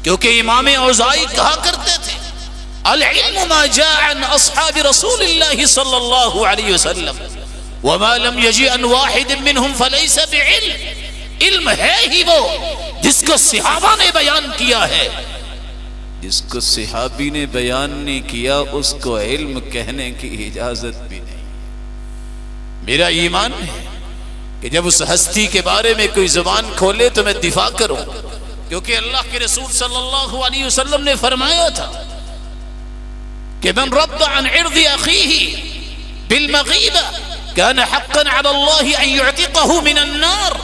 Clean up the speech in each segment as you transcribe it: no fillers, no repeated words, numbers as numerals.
کیونکہ امام اوزاعی کہا کرتے تھے العلم ما جاء عن اصحاب رسول اللہ صلی اللہ علیہ وسلم وما لم يجئ عن واحد منهم فليس بعلم۔ علم ہے ہی وہ جس کو صحابہ نے بیان کیا ہے، جس کو صحابی نے بیان نہیں کیا اس کو علم کہنے کی اجازت بھی نہیں۔ میرا ایمان ہے کہ جب اس ہستی کے بارے میں کوئی زبان کھولے تو میں دفاع کروں، کیونکہ اللہ کے رسول صلی اللہ علیہ وسلم نے فرمایا تھا کہ من رد عن عرض اخیہ بالمغیبہ کان حقا علی اللہ ان یعتقہ من النار۔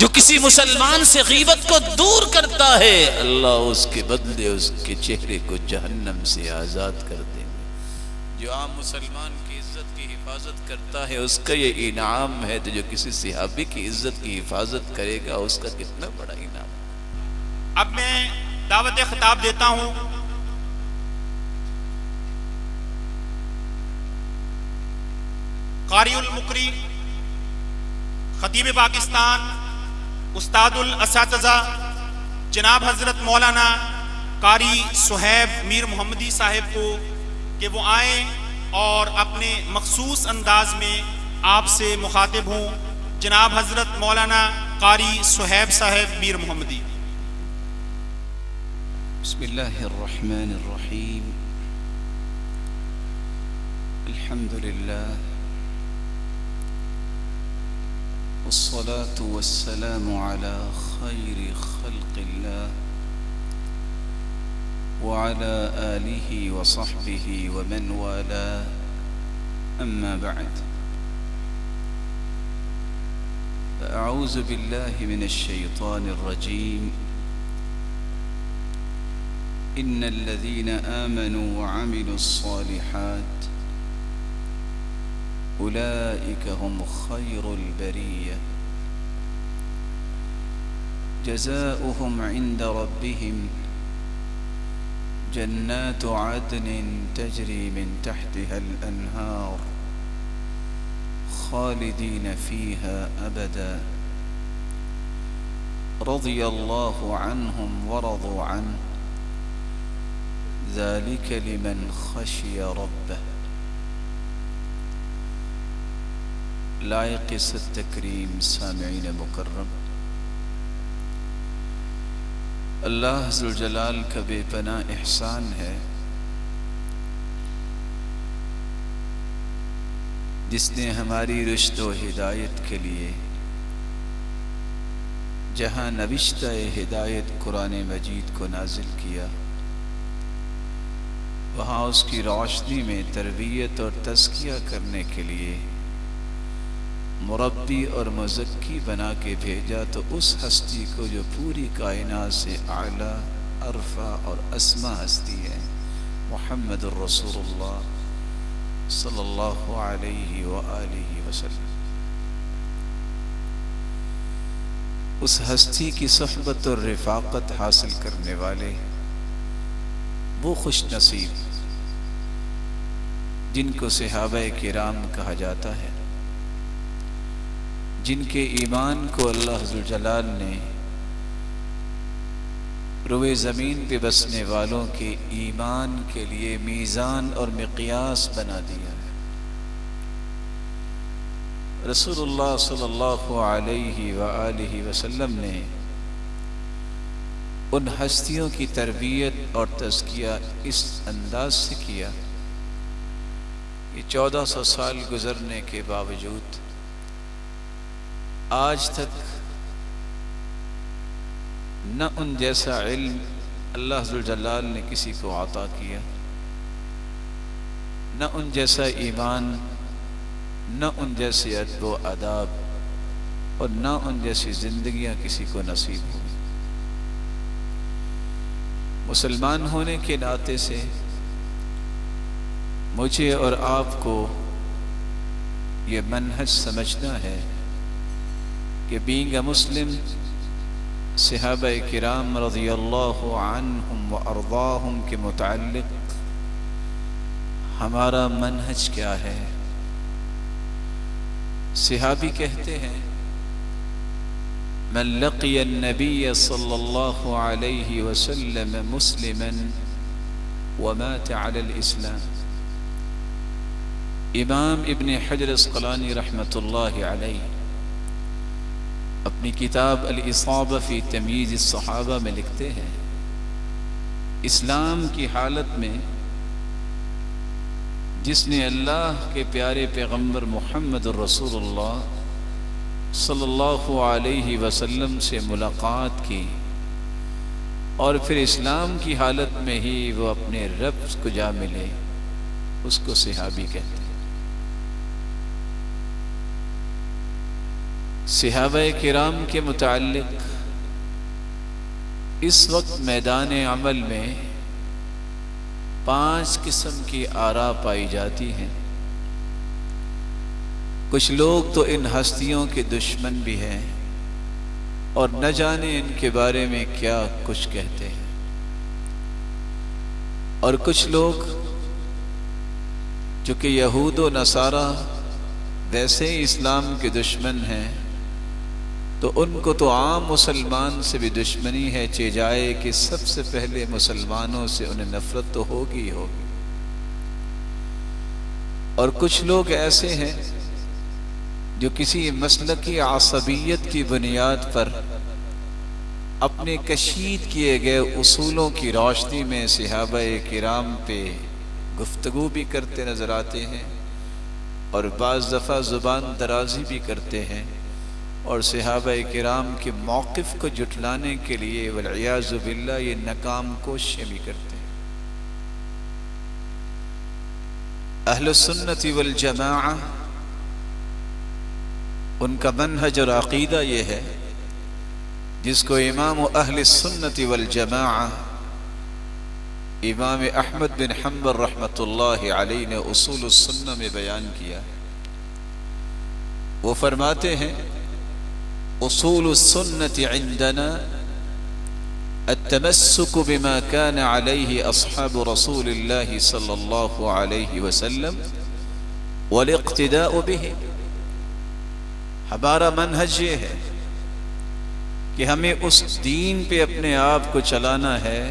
جو کسی مسلمان سے غیبت کو دور کرتا ہے اللہ اس کے بدلے اس کے چہرے کو جہنم سے آزاد کر دیں گے۔ جو عام مسلمان کی عزت کی حفاظت کرتا ہے اس کا یہ انعام ہے، تو جو کسی صحابی کی عزت کی حفاظت کرے گا اس کا کتنا بڑا انعام۔ اب میں دعوت خطاب دیتا ہوں قاری المقری، خطیب پاکستان، استاد الاساتذہ جناب حضرت مولانا قاری صہیب میر محمدی صاحب کو کہ وہ آئیں اور اپنے مخصوص انداز میں آپ سے مخاطب ہوں۔ جناب حضرت مولانا قاری صہیب صاحب میر محمدی۔ بسم اللہ الرحمن الرحیم، الحمد للہ والصلاة والسلام على خير خلق الله وعلى آله وصحبه ومن والاه، أما بعد، فأعوذ بالله من الشيطان الرجيم، إن الذين آمنوا وعملوا الصالحات أولئك هم خير البرية جزاؤهم عند ربهم جنات عدن تجري من تحتها الأنهار خالدين فيها أبدا رضي الله عنهم ورضوا عنه ذلك لمن خشي ربه۔ لائق صد تکریم سامعین مکرم، اللہ ذوالجلال کا بے پناہ احسان ہے جس نے ہماری رشد و ہدایت کے لیے جہاں نوشتہ ہدایت قرآن مجید کو نازل کیا، وہاں اس کی روشنی میں تربیت اور تزکیہ کرنے کے لیے مربی اور مزکی بنا کے بھیجا، تو اس ہستی کو جو پوری کائنات سے اعلیٰ، ارفع اور اسما ہستی ہے، محمد الرسول اللہ صلی اللہ علیہ وآلہ وسلم، اس ہستی کی صحبت اور رفاقت حاصل کرنے والے وہ خوش نصیب جن کو صحابہ کرام کہا جاتا ہے، جن کے ایمان کو اللہ ذوالجلال نے روئے زمین پہ بسنے والوں کے ایمان کے لیے میزان اور مقیاس بنا دیا ہے۔ رسول اللہ صلی اللہ علیہ وآلہ وسلم نے ان ہستیوں کی تربیت اور تزکیہ اس انداز سے کیا کہ 1400 سال گزرنے کے باوجود آج تک نہ ان جیسا علم اللہ ذوالجلال نے کسی کو عطا کیا، نہ ان جیسا ایمان، نہ ان جیسے ادب و آداب، اور نہ ان جیسی زندگیاں کسی کو نصیب ہوئی۔ مسلمان ہونے کے ناطے سے مجھے اور آپ کو یہ منہج سمجھنا ہے کہ بینگ اے مسلم، صحابہ کرام رضی اللہ عنہم و ارضاہم کے متعلق ہمارا منہج کیا ہے۔ صحابی کہتے ہیں من لقي النبي صلى الله عليه وسلم مسلما ومات على الإسلام. امام ابن حجر عسقلانی رحمۃ اللہ علیہ اپنی کتاب الاصابہ فی تمییز الصحابہ میں لکھتے ہیں، اسلام کی حالت میں جس نے اللہ کے پیارے پیغمبر محمد الرسول اللہ صلی اللہ علیہ وسلم سے ملاقات کی اور پھر اسلام کی حالت میں ہی وہ اپنے رب کو جا ملے، اس کو صحابی کہتے ہیں۔ صحابہ کرام کے متعلق اس وقت میدان عمل میں 5 قسم کی آراء پائی جاتی ہیں۔ کچھ لوگ تو ان ہستیوں کے دشمن بھی ہیں اور نہ جانے ان کے بارے میں کیا کچھ کہتے ہیں، اور کچھ لوگ جو کہ یہود و نصارہ ویسے ہی اسلام کے دشمن ہیں، تو ان کو تو عام مسلمان سے بھی دشمنی ہے، چہ جائے کہ سب سے پہلے مسلمانوں سے انہیں نفرت تو ہوگی ہی ہوگی۔ اور کچھ لوگ ایسے ہیں جو کسی مسلکی عصبیت کی بنیاد پر اپنے کشید کیے گئے اصولوں کی روشنی میں صحابہ کرام پہ گفتگو بھی کرتے نظر آتے ہیں، اور بعض دفعہ زبان درازی بھی کرتے ہیں، اور صحابہ کرام کے موقف کو جھٹلانے کے لیے والعیاذ باللہ یہ ناکام کوششیں بھی کرتے ہیں۔ اہل السنت والجماعہ ان کا منہج اور عقیدہ یہ ہے جس کو امام اہل السنت والجماعہ امام احمد بن حنبل رحمۃ اللہ علیہ نے اصول السنہ میں بیان کیا۔ وہ فرماتے ہیں اصول السنة عندنا التمسك بما كان عليه أصحاب رسول الله صلى الله عليه وسلم والاقتداء به۔ ہمارا منہج یہ ہے کہ ہمیں اس دین پہ اپنے آپ کو چلانا ہے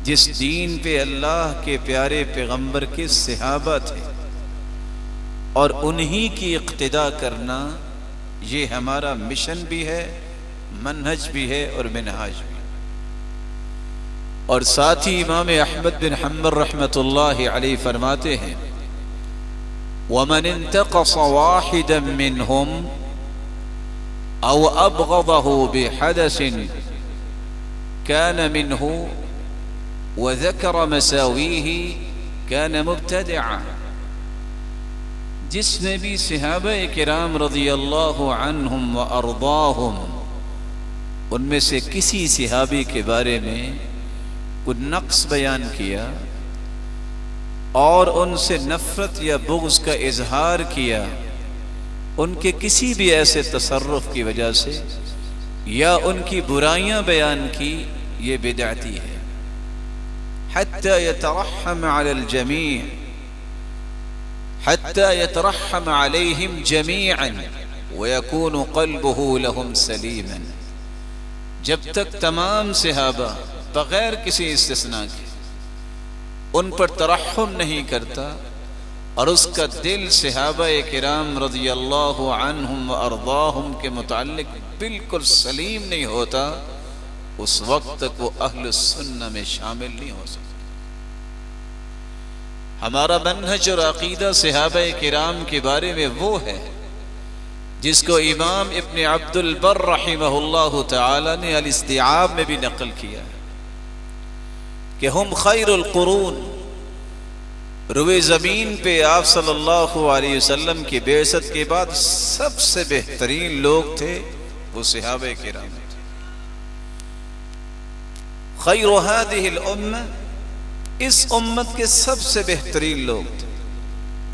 جس دین پہ اللہ کے پیارے پیغمبر کے صحابہ تھے، اور انہی کی اقتداء کرنا یہ ہمارا مشن بھی ہے، منہج بھی ہے اور منہاج بھی۔ اور ساتھ ہی امام احمد بن حنبل رحمۃ اللہ علیہ فرماتے ہیں وَمَنِ انتقص واحدا منهم او ابغضه بحدث كان منه وذكر مساويه كان مبتدعا۔ جس نے بھی صحابہ کرام رضی اللہ عنہم و ارضاہم ان میں سے کسی صحابی کے بارے میں کوئی نقص بیان کیا اور ان سے نفرت یا بغض کا اظہار کیا، ان کے کسی بھی ایسے تصرف کی وجہ سے یا ان کی برائیاں بیان کی، یہ بدعتی ہے۔ حتی یترحم علی الجمیع، حتی یترحم علیہم جمیعا ویکون قلبہ لہم سلیما، جب تک تمام صحابہ بغیر کسی استثناء کے ان پر ترحم نہیں کرتا اور اس کا دل صحابہ کرام رضی اللہ عنہم و ارضاہم کے متعلق بالکل سلیم نہیں ہوتا، اس وقت تک وہ اہل السنہ میں شامل نہیں ہو سکتا۔ ہمارا منہج اور عقیدہ صحابہ کرام کے بارے میں وہ ہے جس کو امام ابن عبد البر رحمہ اللہ تعالی نے الاستیعاب میں بھی نقل کیا کہ ہم خیر القرون، روئے زمین پہ آپ صلی اللہ علیہ وسلم کی بعثت کے بعد سب سے بہترین لوگ تھے وہ صحابہ کرام تھے۔ خیر هذه الامہ، اس امت کے سب سے بہترین لوگ تھے۔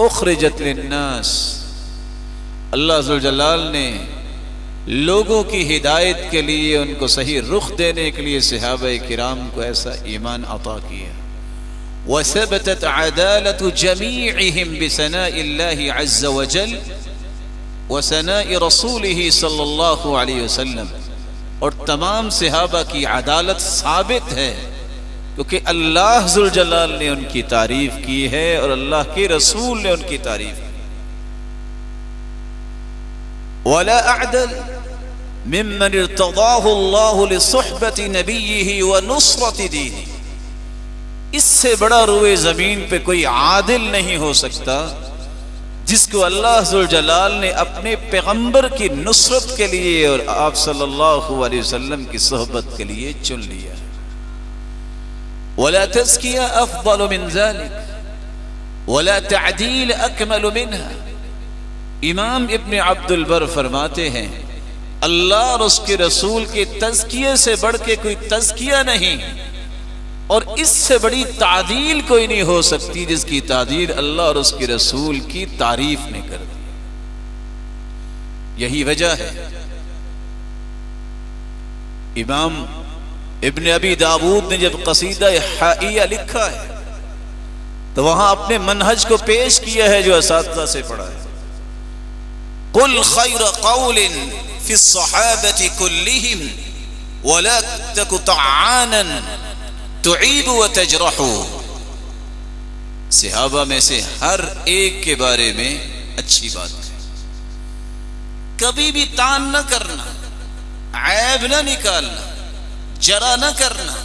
اخرجت للناس، اللہ ذوالجلال نے لوگوں کی ہدایت کے لیے ان کو صحیح رخ دینے کے لیے صحابہ کرام کو ایسا ایمان عطا کیا۔ وثبتت عدالت جميعهم بثناء الله عز وجل، وثناء رسوله صلی اللہ علیہ وسلم، اور تمام صحابہ کی عدالت ثابت ہے کیونکہ اللہ ذوالجلال نے ان کی تعریف کی ہے اور اللہ کے رسول نے ان کی تعریف کی۔ ولا اعدل ممن ارتضاه الله لصحبة نبيه ونصرة دینه، اس سے بڑا روئے زمین پہ کوئی عادل نہیں ہو سکتا جس کو اللہ ذوالجلال نے اپنے پیغمبر کی نصرت کے لیے اور آپ صلی اللہ علیہ وسلم کی صحبت کے لیے چن لیا۔ ولا تزکیہ افضل من ذلك ولا تعدیل اکمل منها، امام ابن عبد البر فرماتے ہیں اللہ اور اس کے رسول کے تزکیے سے بڑھ کے کوئی تزکیہ نہیں، اور اس سے بڑی تعدیل کوئی نہیں ہو سکتی جس کی تعدیل اللہ اور اس کے رسول کی تعریف نے کر دی۔ یہی وجہ ہے امام ابن ابی داود نے جب قصیدہ حائیہ لکھا ہے تو وہاں اپنے منہج کو پیش کیا ہے جو اساتذہ سے پڑھا ہے۔ قل خیر قول فی الصحابة كلهم ولا تک طعانا تعیب و تجرح، صحابہ میں سے ہر ایک کے بارے میں اچھی بات ہے، کبھی بھی تان نہ کرنا، عیب نہ نکالنا، جرا نہ کرنا۔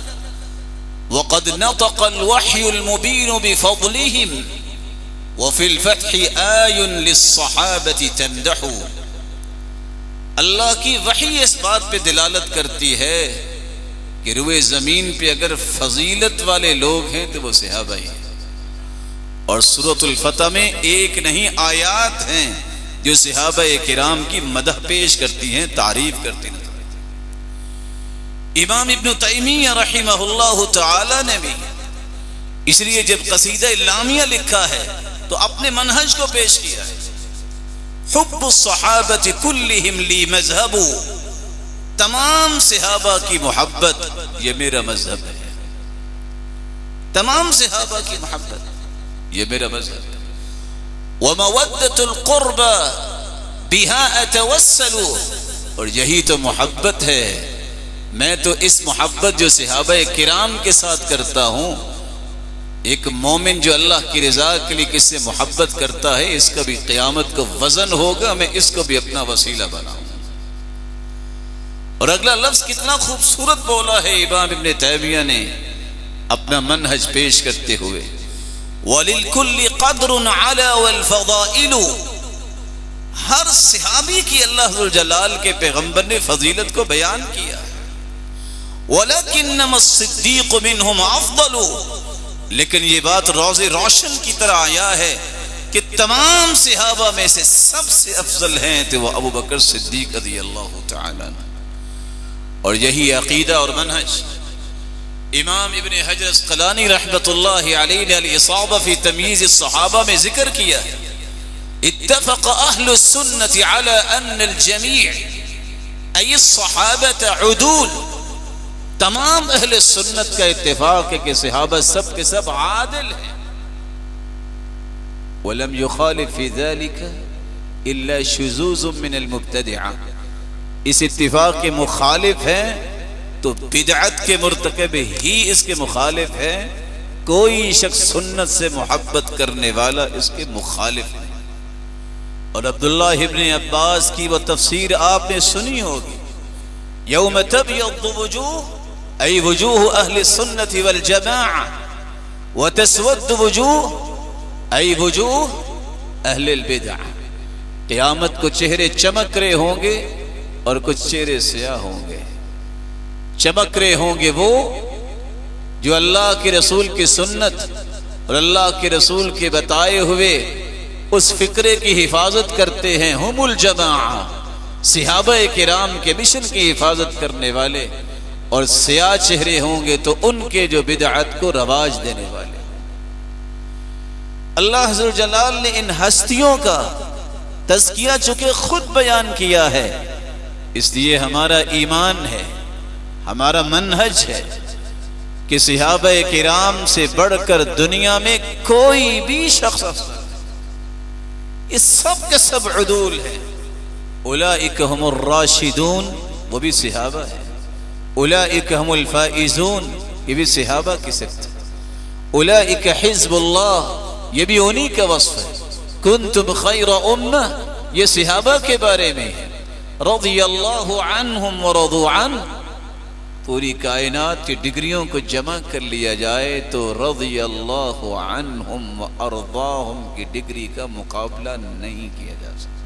وقد نطق الوحی المبین بفضلهم وفی الفتح آی للصحابة تمدح، اللہ کی وحی اس بات پہ دلالت کرتی ہے کہ روئے زمین پہ اگر فضیلت والے لوگ ہیں تو وہ صحابہ ہی ہیں، اور سورۃ الفتح میں ایک نہیں آیات ہیں جو صحابہ کرام کی مدح پیش کرتی ہیں، تعریف کرتی ہیں۔ امام ابن تیمیہ رحمہ اللہ تعالی نے بھی اس لیے جب قصیدہ لامیہ لکھا ہے تو اپنے منہج کو پیش کیا ہے۔ حب الصحابۃ کلہم لی مذہب، تمام صحابہ کی محبت یہ میرا مذہب ہے، تمام صحابہ کی محبت یہ میرا مذہب ہے۔ ومودۃ القربى بها اتوسل، اور یہی تو محبت ہے، میں تو اس محبت جو صحابہ کرام کے ساتھ کرتا ہوں، ایک مومن جو اللہ کی رضا کے لیے کس سے محبت کرتا ہے اس کا بھی قیامت کو وزن ہوگا، میں اس کو بھی اپنا وسیلہ بناؤں۔ اور اگلا لفظ کتنا خوبصورت بولا ہے امام ابن تیمیہ نے اپنا منہج پیش کرتے ہوئے، وَلِلْكُلِّ قَدْرٌ عَلَى وَالْفَضَائِلُ، ہر صحابی کی اللہ ذوالجلال کے پیغمبر نے فضیلت کو بیان کیا۔ وَلَكِنَّمَا الصِّدِّيقُ مِنْهُمْ أَفْضَلُ، لیکن یہ بات روز روشن کی طرح آیا ہے کہ تمام صحابہ میں سے سب سے افضل ہیں تو وہ ابو بکر صدیق رضی اللہ تعالی عنہ۔ اور یہی عقیدہ اور منہج امام ابن حجر اسقلانی رحمۃ اللہ علیہ نے الاصابہ فی تمییز الصحابہ میں ذکر کیا ہے، اتفق اہل السنت علی ان الجمیع ای الصحابۃ عدول، تمام اہل سنت کا اتفاق ہے کہ صحابہ سب کے سب عادل ہیں۔ ولم يخالف في ذلك الا شذوذ من المبتدعہ، اس اتفاق کے مخالف ہیں تو بدعت کے مرتکب ہی اس کے مخالف ہے، کوئی شخص سنت سے محبت کرنے والا اس کے مخالف نہیں۔ اور عبداللہ ابن عباس کی وہ تفسیر آپ نے سنی ہوگی، یوم تبیض وجوہ ای وجوہ اہل السنت والجماعہ وتسود وجوہ ای وجوہ اہل البدع، قیامت کو چہرے چمک رہے ہوں گے اور کچھ چہرے سیاہ ہوں گے۔ چمک رہے ہوں گے وہ جو اللہ کے رسول کی سنت اور اللہ کے رسول کے بتائے ہوئے اس فکرے کی حفاظت کرتے ہیں، ہم الجماعہ، صحابہ کرام کے مشن کی حفاظت کرنے والے، اور سیاہ چہرے ہوں گے تو ان کے جو بدعت کو رواج دینے والے۔ اللہ ذوالجلال نے ان ہستیوں کا تزکیہ چونکہ خود بیان کیا ہے، اس لیے ہمارا ایمان ہے، ہمارا منہج ہے کہ صحابہ کرام سے بڑھ کر دنیا میں کوئی بھی شخص افضل، یہ سب کے سب عدول ہیں، اولئک هم الراشدون وہ بھی صحابہ ہے، اولئک هم الفائزون یہ بھی صحابہ کی صفت ہے، اولئک حزب اللہ یہ بھی انہی کا وصف ہے، کنتم خیر امہ یہ صحابہ کے بارے میں ہے، رضی اللہ عنہم ورضوا عنہ پوری کائنات کی ڈگریوں کو جمع کر لیا جائے تو رضی اللہ عنہم وارضاہم کی ڈگری کا مقابلہ نہیں کیا جا سکتا۔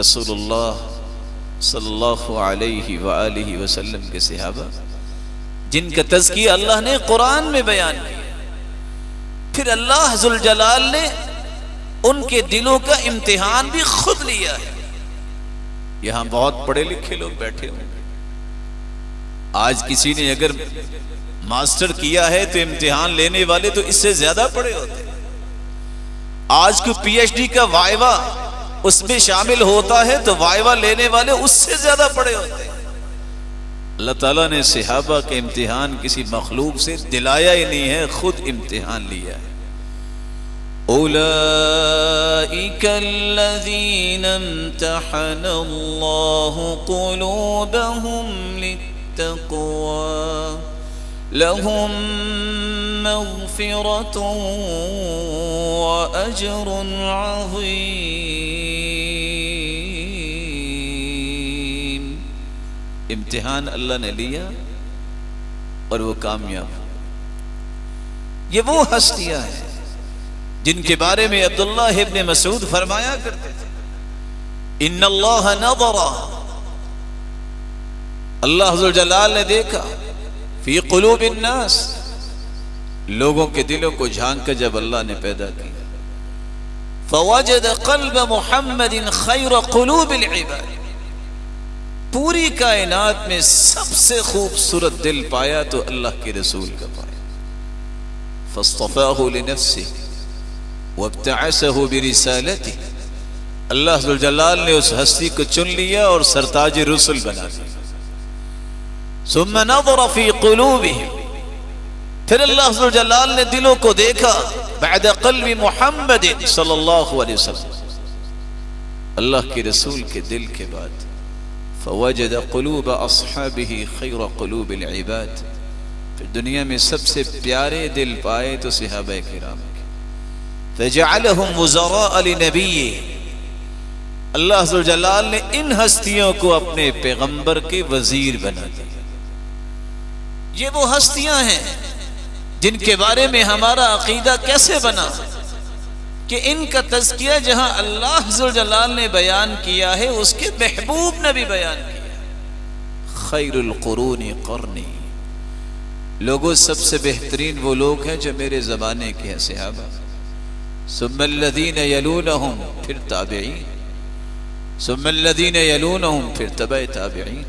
رسول اللہ صلی اللہ علیہ وآلہ وسلم کے صحابہ جن کا تذکیہ اللہ نے قرآن میں بیان کیا، پھر اللہ ذوالجلال نے ان کے دلوں کا امتحان بھی خود لیا ہے۔ یہاں بہت پڑھے لکھے لوگ بیٹھے ہوں گے، آج کسی نے اگر ماسٹر کیا ہے تو امتحان لینے والے تو اس سے زیادہ پڑھے ہوتے ہیں۔ آج کو پی ایچ ڈی کا وائوا اس میں شامل ہوتا ہے تو وائوا لینے والے اس سے زیادہ پڑھے ہوتے ہیں۔ اللہ تعالیٰ نے صحابہ کے امتحان کسی مخلوق سے دلایا ہی نہیں ہے، خود امتحان لیا ہے۔ اولئک الذین امتحن اللہ قلوبہم للتقوی لہم مغفرۃ واجر عظیم۔ امتحان اللہ نے لیا اور وہ کامیاب ہو۔ یہ وہ ہستیاں ہیں جن کے بارے میں عبداللہ ابن مسعود فرمایا کرتے تھے، ان اللہ نظر، اللہ ذوالجلال نے دیکھا، فی قلوب الناس، لوگوں کے دلوں کو جھانک کر جب اللہ نے پیدا کیا، فوجد قلب محمد خیر قلوب العباد، پوری کائنات میں سب سے خوبصورت دل پایا تو اللہ کے رسول کا پایا، فاصطفاہ لنفسہ وابتعثہ برسالتہ، اللہ ذوالجلال نے اس ہستی کو چن لیا اور سرتاج رسل بنا دیا۔ ثم نظر فی قلوبہم، پھر اللہ ذوالجلال نے دلوں کو دیکھا، بعد قلب محمد صلی اللہ علیہ وسلم، اللہ کے رسول کے دل کے بعد، فوجد قلوب اصحابہ خیر قلوب العباد، پھر دنیا میں سب سے پیارے دل پائے تو صحابہ کرام کے، فجعلہم وزراء لنبیہ، اللہ ذوالجلال نے ان ہستیوں کو اپنے پیغمبر کے وزیر بنا دیا۔ یہ وہ ہستیاں ہیں جن کے بارے میں ہمارا عقیدہ کیسے بنا کہ ان کا تذکیہ جہاں اللہ ذوالجلال نے بیان کیا ہے اس کے محبوب نے بھی بیان کیا، خیر القرون قرنی، لوگوں سب سے بہترین وہ لوگ ہیں جو میرے زمانے کے ہیں صحابہ، ثم الذین یلونہم، پھر تابعین، ثم الذین یلونہم، پھر تبع تابعین۔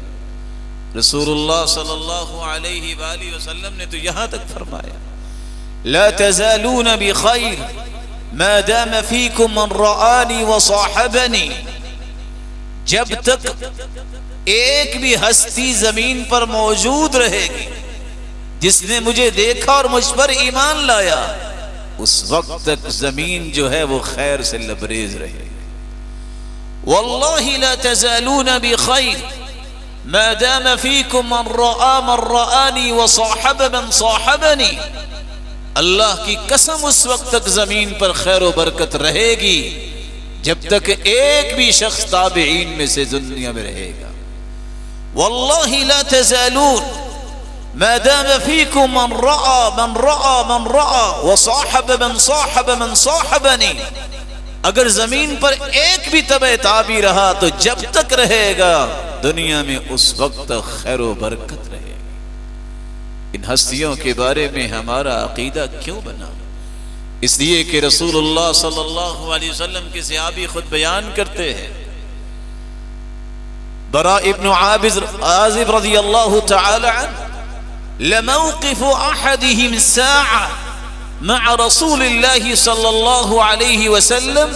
رسول اللہ صلی اللہ علیہ وآلہ وسلم نے تو یہاں تک فرمایا، لا تزالون بخیر ما دام فیکم من رآنی وصاحبنی، جب تک ایک بھی ہستی زمین پر موجود رہے گی جس نے مجھے دیکھا اور مجھ پر ایمان لایا، اس وقت تک زمین جو ہے وہ خیر سے لبریز رہے گی۔ واللہ لا تزالون بخیر ما دام فیکم من رآنی وصاحب من صاحبنی، اللہ کی قسم اس وقت تک زمین پر خیر و برکت رہے گی جب تک ایک بھی شخص تابعین میں سے دنیا میں رہے گا۔ واللہ لا تزالون ما دام فیکم من رآ وصاحب من صاحب من صاحبنی، اگر زمین پر ایک بھی تبع تابع رہا تو جب تک رہے گا دنیا میں اس وقت تک خیر و برکت رہے گی۔ ان ہستیوں کے بارے میں ہمارا عقیدہ کیوں بنا؟ اس لیے کہ رسول اللہ صلی اللہ علیہ وسلم کے صحابی خود بیان کرتے ہیں، براء ابن عازب رضی اللہ تعالی عنہ، لموقف احدهم ساعة مع رسول اللہ صلی اللہ علیہ وسلم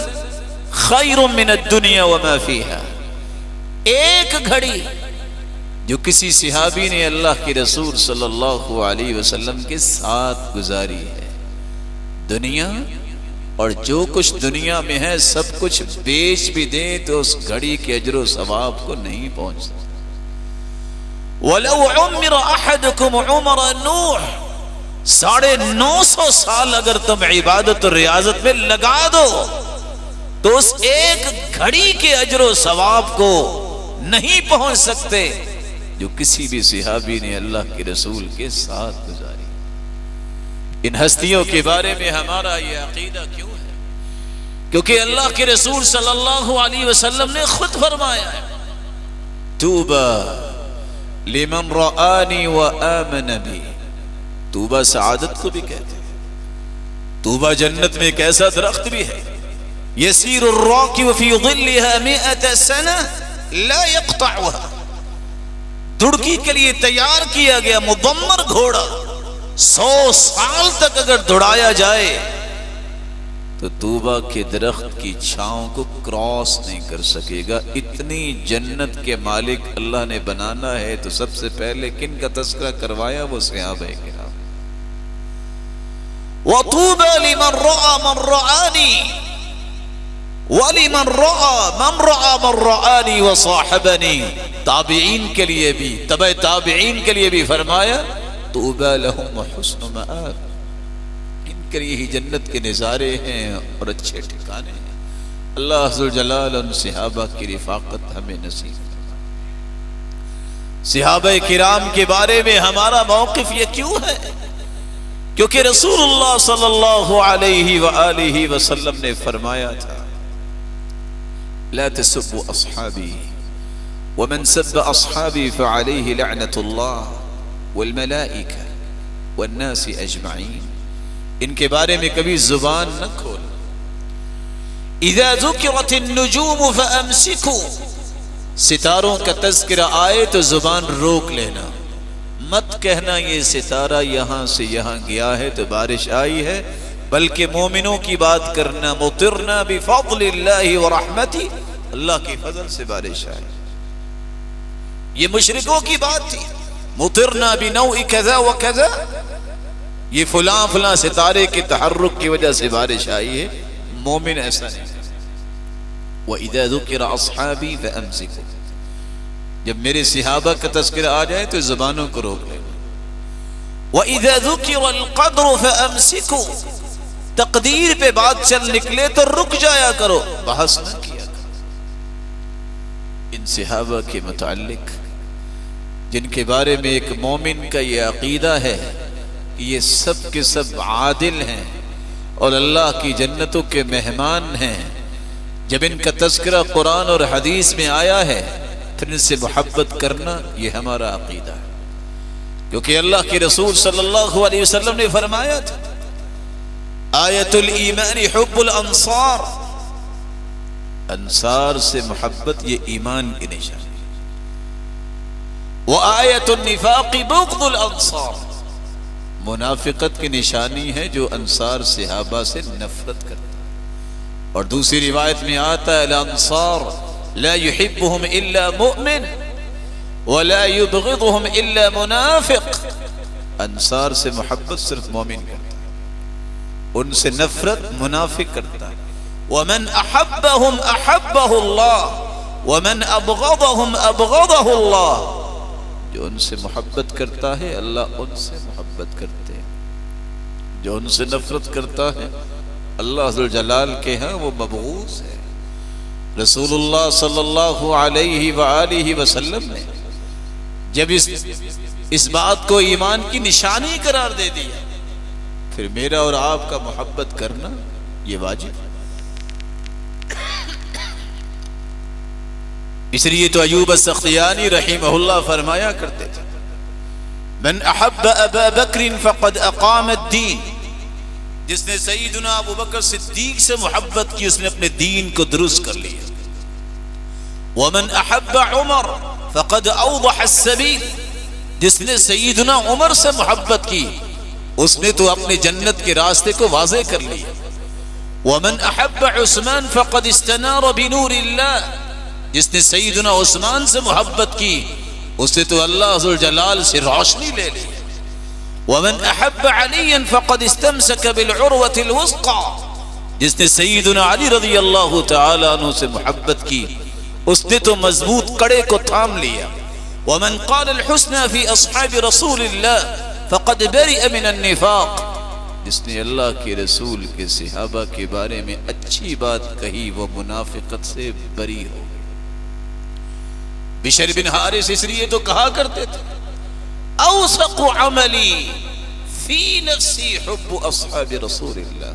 خیر من الدنیا وما فیہا، ایک گھڑی جو کسی صحابی نے اللہ کے رسول صلی اللہ علیہ وسلم کے ساتھ گزاری ہے، دنیا اور جو کچھ دنیا میں ہے سب کچھ بیچ بھی دیں تو اس گھڑی کے اجر و ثواب کو نہیں پہنچ سکتے۔ وَلَوْ عُمِّرَ أَحَدُكُمْ عُمَرَ نُوحٍ 950 سال اگر تم عبادت اور ریاضت میں لگا دو تو اس ایک گھڑی کے اجر و ثواب کو نہیں پہنچ سکتے جو کسی بھی صحابی نے اللہ کے رسول کے ساتھ گزاری۔ ان ہستیوں کے بارے میں ہمارا یہ عقیدہ کیوں ہے؟ کیونکہ اللہ کے رسول صلی اللہ علیہ وسلم نے خود فرمایا ہے توبہ لمن رآنی وآمن بی، توبہ سعادت کو بھی کہتے ہیں۔ توبہ جنت میں ایک ایسا درخت بھی ہے یسیر الراکب فی ظلها 100 سنہ لا یقطعها، دڑکی کے لیے تیار کیا گیا مدمر گھوڑا 100 سال تک اگر دوڑایا جائے تو طوبہ کے درخت کی چھاؤں کو کراس نہیں کر سکے گا۔ اتنی جنت کے مالک اللہ نے بنانا ہے تو سب سے پہلے کن کا تذکرہ کروایا؟ وہ صحابہ کرام۔ وَطُوبَى لِمَنْ رَأَى مَنْ رَآنِي وَلِمَنْ رَأَى مَنْ رَأَى مَنْ رَآنِي وَصَاحَبَنِي، تابعین کے لیے بھی، تبع تابعین کے لیے بھی فرمایا طُوبَى لَهُمْ وَحُسْنُ مَآبٍ، ان کے لیے ہی جنت کے نظارے ہیں اور اچھے ٹھکانے ہیں۔ اللہ ذوالجلال ان صحابہ کی رفاقت ہمیں نصیب فرمائے۔ صحابہ کرام کے بارے میں ہمارا موقف یہ کیوں ہے؟ کیونکہ رسول اللہ صلی اللہ علیہ وآلہ وسلم نے فرمایا تھا لا تسبوا اصحابی ومن سب اصحابی فعلیہ لعنت اللہ والملائکہ والناس اجمعین، ان کے بارے میں کبھی زبان نہ کھول۔ اذا ذکرت النجوم فامسکوا، ستاروں کا تذکرہ آئے تو زبان روک لینا، مت کہنا یہ ستارہ یہاں سے یہاں گیا ہے تو بارش آئی ہے، بلکہ مومنوں کی بات کرنا مطرنا بفضل اللہ ورحمتہ، اللہ کی فضل سے بارش آئی۔ یہ مشرکوں کی بات تھی، مطرنا بنوع کذا وکذا، یہ فلاں فلاں ستارے کے تحرک کی وجہ سے بارش آئی ہے۔ مومن ایسا نہیں۔ وَإِذَا ذُكِرَ أَصْحَابِي فَأَمْسِكُوا، جب میرے صحابہ کا تذکرہ آ جائے تو زبانوں کو روک لیں۔ وَإِذَا ذُكِرَ الْقَدْرُ فَأَمْسِكُوا، تقدیر پہ بات چل نکلے تو رک جایا کرو، بحث نہ کیا کرو۔ ان صحابہ کے متعلق جن کے بارے میں ایک مومن کا یہ عقیدہ ہے کہ یہ سب کے سب عادل ہیں اور اللہ کی جنتوں کے مہمان ہیں، جب ان کا تذکرہ قرآن اور حدیث میں آیا ہے پھر ان سے محبت کرنا یہ ہمارا عقیدہ ہے، کیونکہ اللہ کے رسول صلی اللہ علیہ وسلم نے فرمایا تھا آیت الایمان حب الانصار، انصار سے محبت یہ ایمان کی نشانی، وآیت النفاق بغض الانصار، منافقت کی نشانی ہے جو انصار صحابہ سے نفرت کرتا ہے۔ اور دوسری روایت میں آتا ہے الانصار لا يحبهم الا مؤمن ولا يبغضهم الا منافق، انصار سے محبت صرف مومن کرتا ہے، ان سے نفرت منافق کرتا ہے۔ ومن احبهم احبه الله ومن ابغضهم ابغضه الله، جو ان سے محبت کرتا ہے اللہ ان سے محبت کرتے ہیں، جو ان سے نفرت کرتا ہے اللہ ذوالجلال کے ہاں وہ مبغوض ہے۔ رسول اللہ صلی اللہ علیہ وآلہ وسلم نے جب اس بات کو ایمان کی نشانی قرار دے دیا، پھر میرا اور آپ کا محبت کرنا یہ واجب ہے۔ اس لیے تو ایوب السختیانی رحمہ اللہ فرمایا کرتے تھے من احب ابا بکر فقد اقام الدین، جس نے سیدنا ابو بکر صدیق سے محبت کی اس نے اپنے دین کو درست کر لیا۔ ومن احب عمر فقد اوضح السبیل، جس نے سیدنا عمر سے محبت کی اس نے تو اپنے جنت کے راستے کو واضح کر لیا۔ ومن احب عثمان فقد استنار بنور اللہ، جس نے سیدنا عثمان سے محبت کی اس نے تو اللہ ذوالجلال سے روشنی لے لی۔ ومن احب علیا فقد استمسک بالعروۃ الوثقی، جس نے سیدنا علی رضی اللہ تعالی عنہ سے محبت کی اس نے تو مضبوط کڑے کو تھام لیا. ومن قال الحسنى في اصحاب رسول الله فقد برئ من النفاق. جس نے اللہ کے رسول کے صحابہ کے بارے میں اچھی بات کہی وہ منافقت سے بری ہو. بشر بن حارث اس لیے تو کہا کرتے تھے اوثق عملی فی نفسی حب اصحاب رسول اللہ.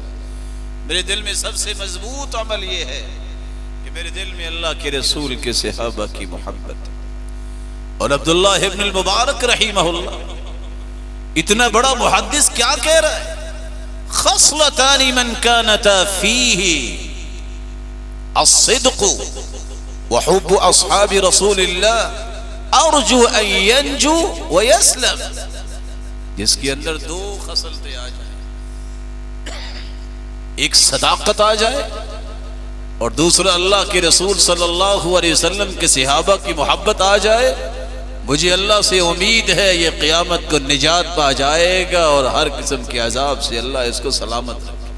میرے دل میں سب سے مضبوط عمل یہ ہے کہ میرے دل میں اللہ کے رسول کے صحابہ کی محبت. اور عبداللہ ابن المبارک رحمہ اللہ اتنا بڑا محدث کیا کہہ رہا ہے؟ خصلتان من كانتا فيه الصدق وحب اصحاب رسول اللہ ارجو ان ينجو ويسلم. جس کے اندر دو خصلتیں آ جائیں، ایک صداقت آ جائے اور دوسرا اللہ کے رسول صلی اللہ علیہ وسلم کے صحابہ کی محبت آ جائے، مجھے اللہ سے امید ہے یہ قیامت کو نجات پا جائے گا اور ہر قسم کے عذاب سے اللہ اس کو سلامت رکھے.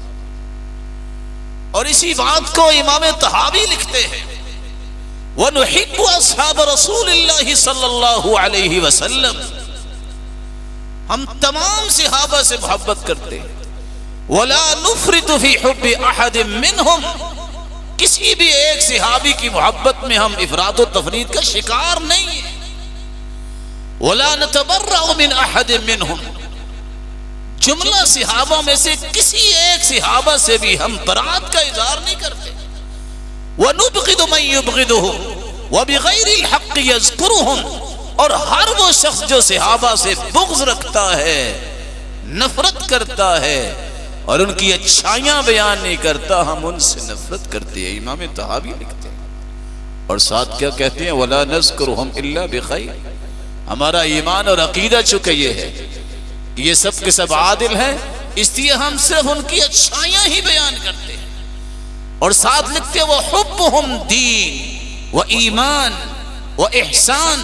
اور اسی بات کو امام طحاوی لکھتے ہیں وَنُحِبُّ أَصْحَابَ رَسُولِ اللَّهِ صلی اللہ علیہ وسلم. ہم تمام صحابہ سے محبت کرتے ہیں. وَلَا نُفْرِطُ فِي حُبِّ أَحَدٍ مِّنْهُمْ. کسی بھی ایک صحابی کی محبت میں ہم افراط و تفریط کا شکار نہیں ہیں. وَلَا نَتَبَرَّأُ مِنْ أَحَدٍ مِّنْهُمْ. جملہ صحابہ میں سے کسی ایک صحابہ سے بھی ہم برات کا اظہار نہیں کرتے. وَنُبْغِضُ مَن يُبْغِضُهُمْ وَبِغَيْرِ الْحَقِّ يَذْكُرُهُمْ. اور ہر وہ شخص جو صحابہ سے بغض رکھتا ہے، نفرت کرتا ہے اور ان کی اچھائیاں بیان نہیں کرتا، ہم ان سے نفرت کرتے ہیں. امام طحاوی لکھتے ہیں اور ساتھ کیا کہتے ہیں وَلَا نَذْكُرُهُمْ إِلَّا بِخَيْرٍ. ہمارا ایمان اور عقیدہ چکے یہ ہے کہ یہ سب کے سب عادل ہیں، اس لیے ہم صرف ان کی اچھائیاں ہی بیان کرتے ہیں. اور ساتھ لکھتے وَحُبُّهُمْ دین وَإِيمان وَإِحسان.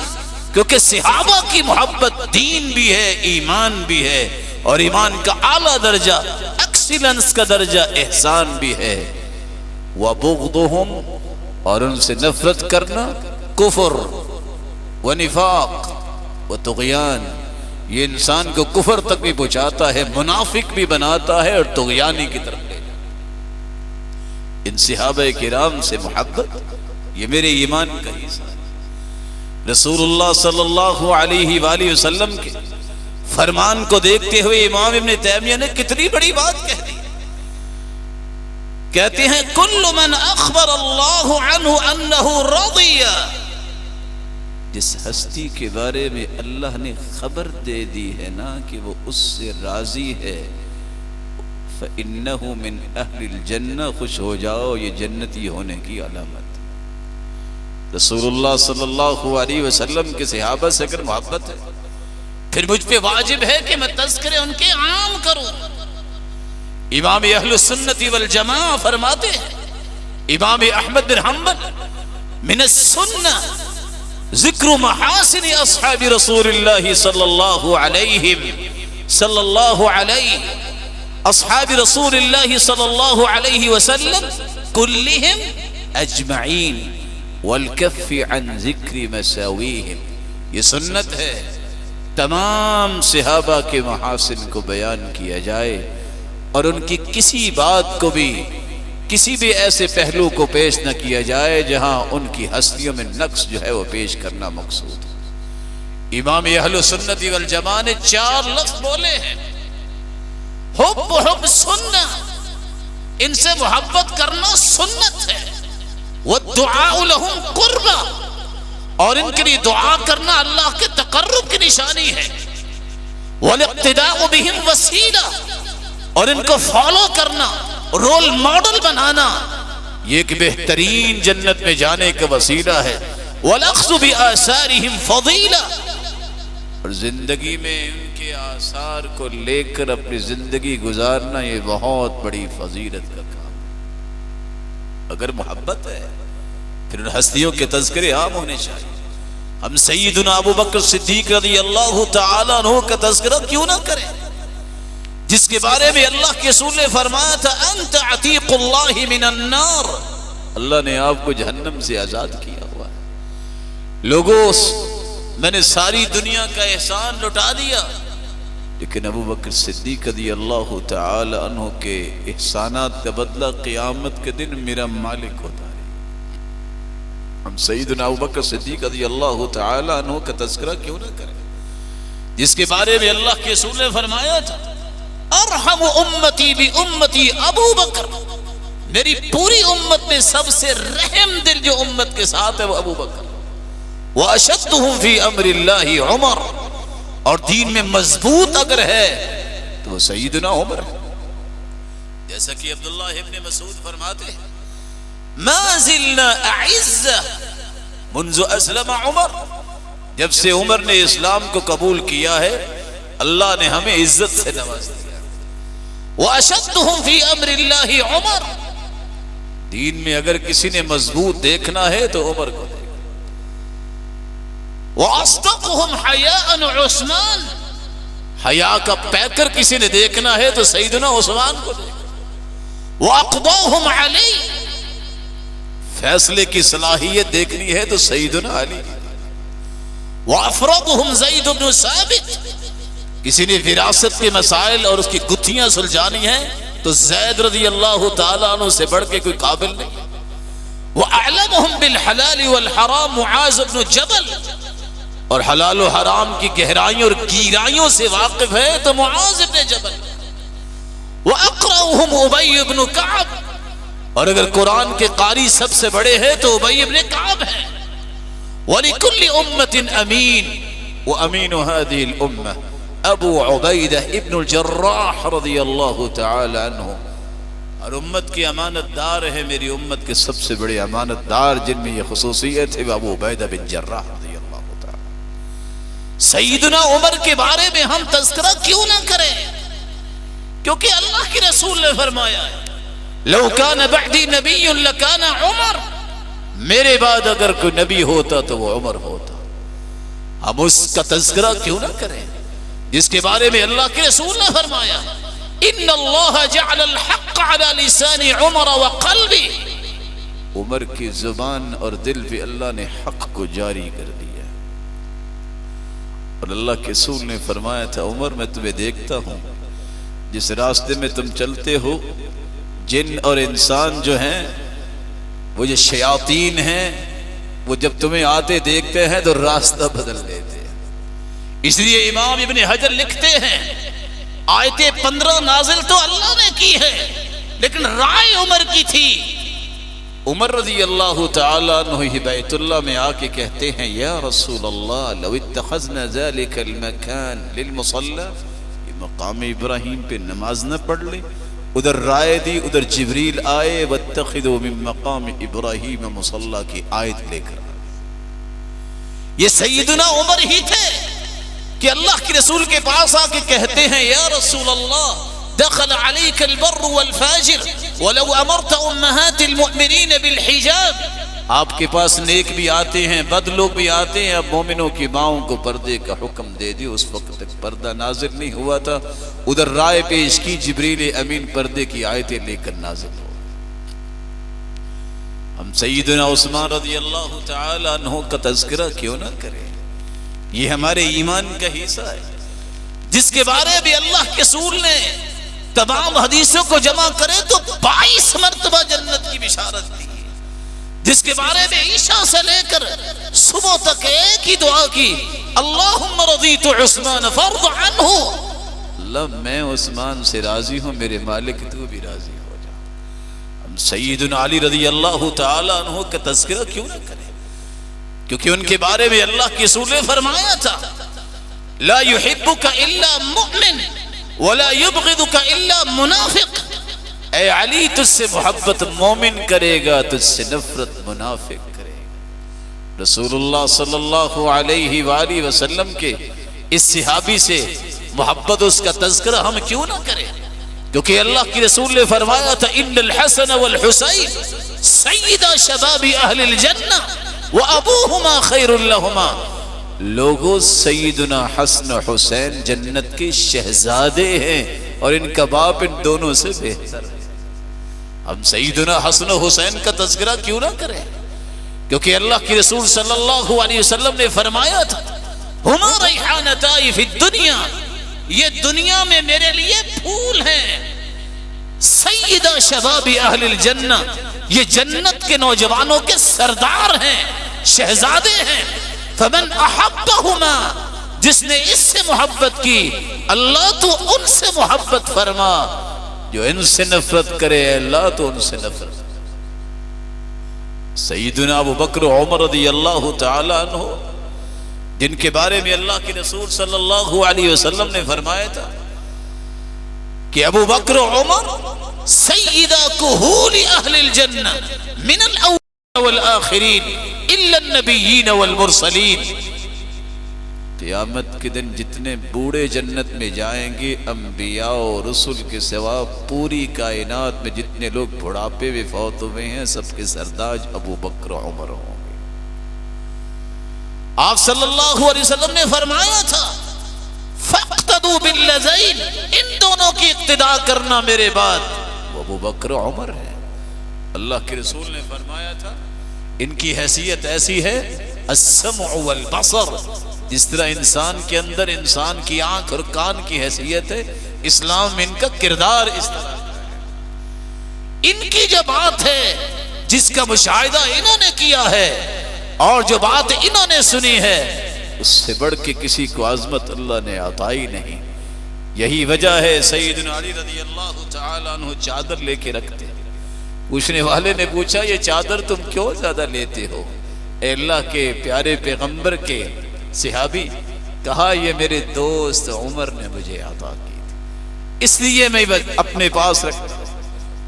کیونکہ صحابہ کی محبت دین بھی ہے، ایمان بھی ہے، اور ایمان کا اعلیٰ درجہ ایکسیلنس کا درجہ احسان بھی ہے. وَبُغْضُهُمْ. اور ان سے نفرت کرنا کفر ونفاق وطغیان. یہ انسان کو کفر تک بھی پہنچاتا ہے، منافق بھی بناتا ہے اور طغیانی کی طرف لے جاتا ہے. ان صحابہ کرام سے محبت یہ میرے ایمان کا حصہ ہے. رسول اللہ صلی اللہ علیہ وآلہ وسلم کے فرمان کو دیکھتے ہوئے امام ابن تیمیہ نے کتنی بڑی بات کہہ دی. کہتے ہیں کل من اخبر اللہ عنہ انہ رضی. جس ہستی کے بارے میں اللہ نے خبر دے دی ہے نا کہ وہ اس سے راضی ہے، فَإِنَّهُ مِنْ أَهْلِ الْجَنَّةِ. خوش ہو جاؤ، یہ جنتی ہونے کی علامت. رسول اللہ صلی اللہ علیہ وسلم کے صحابہ سے اگر محبت ہے پھر مجھ پہ واجب ہے کہ میں تذکرے ان کے عام کروں. امام اہل سنت والجماعہ فرماتے ہیں، امام احمد بن حنبل من السنہ ذکر محاسن اصحاب رسول اللہ صلی اللہ علیہ اصحاب رسول اللہ صلی اللہ علیہ وسلم کلہم اجمعین والکف عن ذکر مساویہم. یہ سنت ہے تمام صحابہ کے محاسن کو بیان کیا جائے اور ان کی کسی بات کو بھی، کسی بھی ایسے پہلو کو پیش نہ کیا جائے جہاں ان کی ہستیوں میں نقص جو ہے وہ پیش کرنا مقصود ہے. امام اہل سنت والجماعہ نے 4 لفظ بولے ہیں. حب سنہ، ان سے محبت کرنا سنت ہے. والدعاء لہم قربہ، اور ان کے لیے دعا کرنا اللہ کے تقرب کی نشانی ہے. والاقتداء بہم وسیلہ، اور ان کو فالو کرنا، رول ماڈل بنانا، یہ ایک بہترین جنت میں جانے کا وسیلہ ہے. والاخذ بآثارہم فضیلہ، اور زندگی میں ان کے آثار کو لے کر اپنی زندگی گزارنا یہ بہت بڑی فضیلت کا کام. اگر محبت ہے پھر ان ہستیوں کے تذکرے عام ہونے چاہیے. ہم سیدنا ابو بکر صدیق رضی اللہ تعالیٰ عنہ کا تذکرہ کیوں نہ کریں، جس کے بارے میں اللہ کے رسول نے فرمایا تھا انت عتیق اللہ من النار، اللہ نے آپ کو جہنم سے آزاد کیا ہوا ہے۔ لوگوں میں نے ساری دنیا کا احسان لٹا دیا، لیکن ابو بکر صدیق رضی اللہ تعالی عنہ کے احسانات کا بدلہ قیامت کے دن میرا مالک ہوتا ہے۔ ہم سیدنا ابو بکر صدیق رضی اللہ تعالی عنہ کا تذکرہ کیوں نہ کریں، جس کے بارے میں اللہ کے رسول نے فرمایا تھا ارحم امتی بی امتی ابو بکر، میری پوری امت میں سب سے رحم دل جو امت کے ساتھ ہے وہ ابو بکر، واشدہم فی امر اللہ عمر، اور دین میں مضبوط اگر ہے تو وہ سیدنا عمر ہے۔ جیسا کہ عبداللہ ابن مسعود فرماتے ہیں ما زلنا اعزہ منذ اسلم عمر، جب سے عمر نے اسلام کو قبول کیا ہے اللہ نے ہمیں عزت سے نواز دیا۔ واشدہم فی امر اللہ عمر، دین میں اگر کسی نے مضبوط دیکھنا ہے تو عمر کو دیکھنا۔ وَأَصْدَقُهُمْ حَيَاءً عثمان، حیا کا پیکر کسی نے دیکھنا ہے تو سیدنا عثمان کو دیکھنا۔ وَأَقْضَاهُمْ عَلِيٌّ، فیصلے کی صلاحیت دیکھنی ہے تو سیدنا علی۔ وَأَفْرَضُهُمْ زَيْدُ بْنُ ثابت، کسی نے وراثت کے مسائل اور اس کی گتھیاں سلجھانی ہیں تو زید رضی اللہ تعالیٰ عنہ سے بڑھ کے کوئی قابل نہیں۔ وَأَعْلَمُهُمْ بِالْحَلَالِ وَالْحَرَامِ مُعَاذ بْنُ جبل، اور حلال و حرام کی گہرائیوں اور گیرائیوں سے واقف ہے تو معاذ بن جبل۔ وَأَقْرَأُهُمْ أُبَيُّ بْنُ كَعْبٍ، اور اگر قرآن کے قاری سب سے بڑے ہیں تو ابی بن کعب ہے۔ وَلِكُلِّ أُمَّةٍ أَمِينٌ وَأَمِينُ هَذِهِ الْأُمَّةِ ابو عبیدہ ابن الجراح رضی اللہ تعالی عنہ، اور امت کی امانت دار ہے، میری امت کے سب سے بڑے امانت دار جن میں یہ خصوصیت ہے وہ ابو عبیدہ بن جراح رضی اللہ تعالی۔ سیدنا عمر کے بارے میں ہم تذکرہ کیوں نہ کریں؟ کیونکہ اللہ کے رسول نے فرمایا ہے لو کان بعدی نبی لکان عمر، میرے بعد اگر کوئی نبی ہوتا تو وہ عمر ہوتا۔ ہم اس کا تذکرہ کیوں نہ کریں جس کے بارے میں اللہ کے رسول نے فرمایا ان اللہ جعل الحق علی لسان عمر وقلبی، عمر کی زبان اور دل پہ اللہ نے حق کو جاری کر دیا۔ اور اللہ کے رسول نے فرمایا تھا عمر میں تمہیں دیکھتا ہوں جس راستے میں تم چلتے ہو، جن اور انسان جو ہیں وہ جو شیاطین ہیں وہ جب تمہیں آتے دیکھتے ہیں تو راستہ بدل دیتے ہیں۔ اس لیے امام ابن حجر لکھتے ہیں آیت 15 نازل تو اللہ نے کی ہے لیکن رائے عمر کی تھی۔ عمر رضی اللہ تعالی عنہ بیت اللہ میں آ کے کہتے ہیں یا رسول اللہ لو اتخذنا ذلك المكان للمصلى، یہ مقام ابراہیم پہ نماز نہ پڑھ لے؟ ادھر رائے دی، ادھر جبریل آئے واتخذوا من مقام ابراہیم مصلی کی آیت لے کر یہ سیدنا عمر ہی تھے کہ اللہ کے رسول کے پاس آ کے کہتے ہیں یا رسول اللہ دخل علیک البر والفاجر ولو امرت امہات المؤمنین بالحجاب، آپ کے پاس نیک بھی آتے ہیں بد لوگ بھی آتے ہیں، اب مومنوں کی ماؤں کو پردے کا حکم دے دی، اس وقت تک پردہ نازل نہیں ہوا تھا، ادھر رائے پیش کی جبریل امین پردے کی آیتیں لے کر نازل ہو۔ ہم سیدنا عثمان رضی اللہ تعالی عنہ کا تذکرہ کیوں نہ کریں؟ یہ ہمارے ایمان کا حصہ ہے جس کے بارے میں اللہ کے رسول نے تمام حدیثوں کو جمع کرے تو 22 مرتبہ جنت کی بشارت دی، جس کے بارے میں عشاء سے لے کر صبح تک ایک ہی دعا کی اللہم رضیت عثمان فرض عنہ، اللہ میں عثمان سے راضی ہوں میرے مالک تو بھی راضی ہو جا۔ ہم سیدنا علی رضی اللہ تعالی عنہ کا تذکرہ کیوں نہ کریں؟ کیونکہ ان کے بارے میں اللہ کے رسول نے فرمایا تھا لا يحبك الا مؤمن ولا يبغضك الا منافق، اے علی تجھ سے محبت مومن کرے گا تجھ سے نفرت منافق کرے گا۔ رسول اللہ صلی اللہ علیہ وآلہ وسلم کے اس صحابی سے محبت اس کا تذکرہ ہم کیوں نہ کریں؟ کیونکہ اللہ کی رسول نے فرمایا تھا ان الحسن والحسین سیدا شباب اہل الجنہ وابوہما خیر لہما، لوگوں سیدنا حسن حسین جنت کے شہزادے ہیں اور ان کا باپ ان دونوں سے بہتر ہے. ہم سیدنا حسن و حسین کا تذکرہ کیوں نہ کریں؟ کیونکہ اللہ کے رسول صلی اللہ علیہ وسلم نے فرمایا تھا ہما ریحانتائی فی الدنیا، یہ دنیا میں میرے لیے پھول ہیں، سیدہ شباب اہل الجنہ، یہ جنت کے نوجوانوں کے سردار ہیں، شہزادے ہیں. فمن احبہما، جس نے اس سے محبت کی اللہ تو ان سے محبت فرما، جو ان سے نفرت کرے اللہ تو ان سے نفرت. سیدنا ابو بکر عمر رضی اللہ تعالی عنہ، جن کے بارے میں اللہ کے رسول صلی اللہ علیہ وسلم نے فرمایا تھا کہ ابو بکر عمر سیدہ کہول اہل الجنہ من الاولین والآخرین الا النبیین والمرسلین. قیامت کے دن جتنے بوڑھے جنت میں جائیں گے انبیاء اور رسل کے سوا پوری کائنات میں جتنے لوگ بڑھاپے میں فوت ہوئے ہیں سب کے سرداج ابو بکر عمر ہوں گے. آپ صلی اللہ علیہ وسلم نے فرمایا تھا فاقتدوا باللذین، ان دونوں کی اقتداء کرنا میرے بعد، وہ ابو بکر عمر ہے. اللہ کے رسول نے فرمایا تھا ان کی حیثیت ایسی ہے السمع والبصر، جس طرح انسان کے اندر انسان کی آنکھ اور کان کی حیثیت ہے، اسلام میں ان کا کردار اس طرح ہے. ان کی جو بات ہے جس کا مشاہدہ انہوں نے کیا ہے اور جو بات انہوں نے سنی ہے، اس سے بڑھ کے کسی کو عظمت اللہ نے عطائی نہیں. یہی وجہ ہے سیدنا علی رضی اللہ تعالیٰ عنہ چادر لے کے رکھتے. پوچھنے والے نے پوچھا یہ چادر تم کیوں زیادہ لیتے ہو اے اللہ کے پیارے پیغمبر کے صحابی؟ کہا یہ میرے دوست عمر نے مجھے عطا کی تھی، اس لیے میں اپنے پاس رکھتا.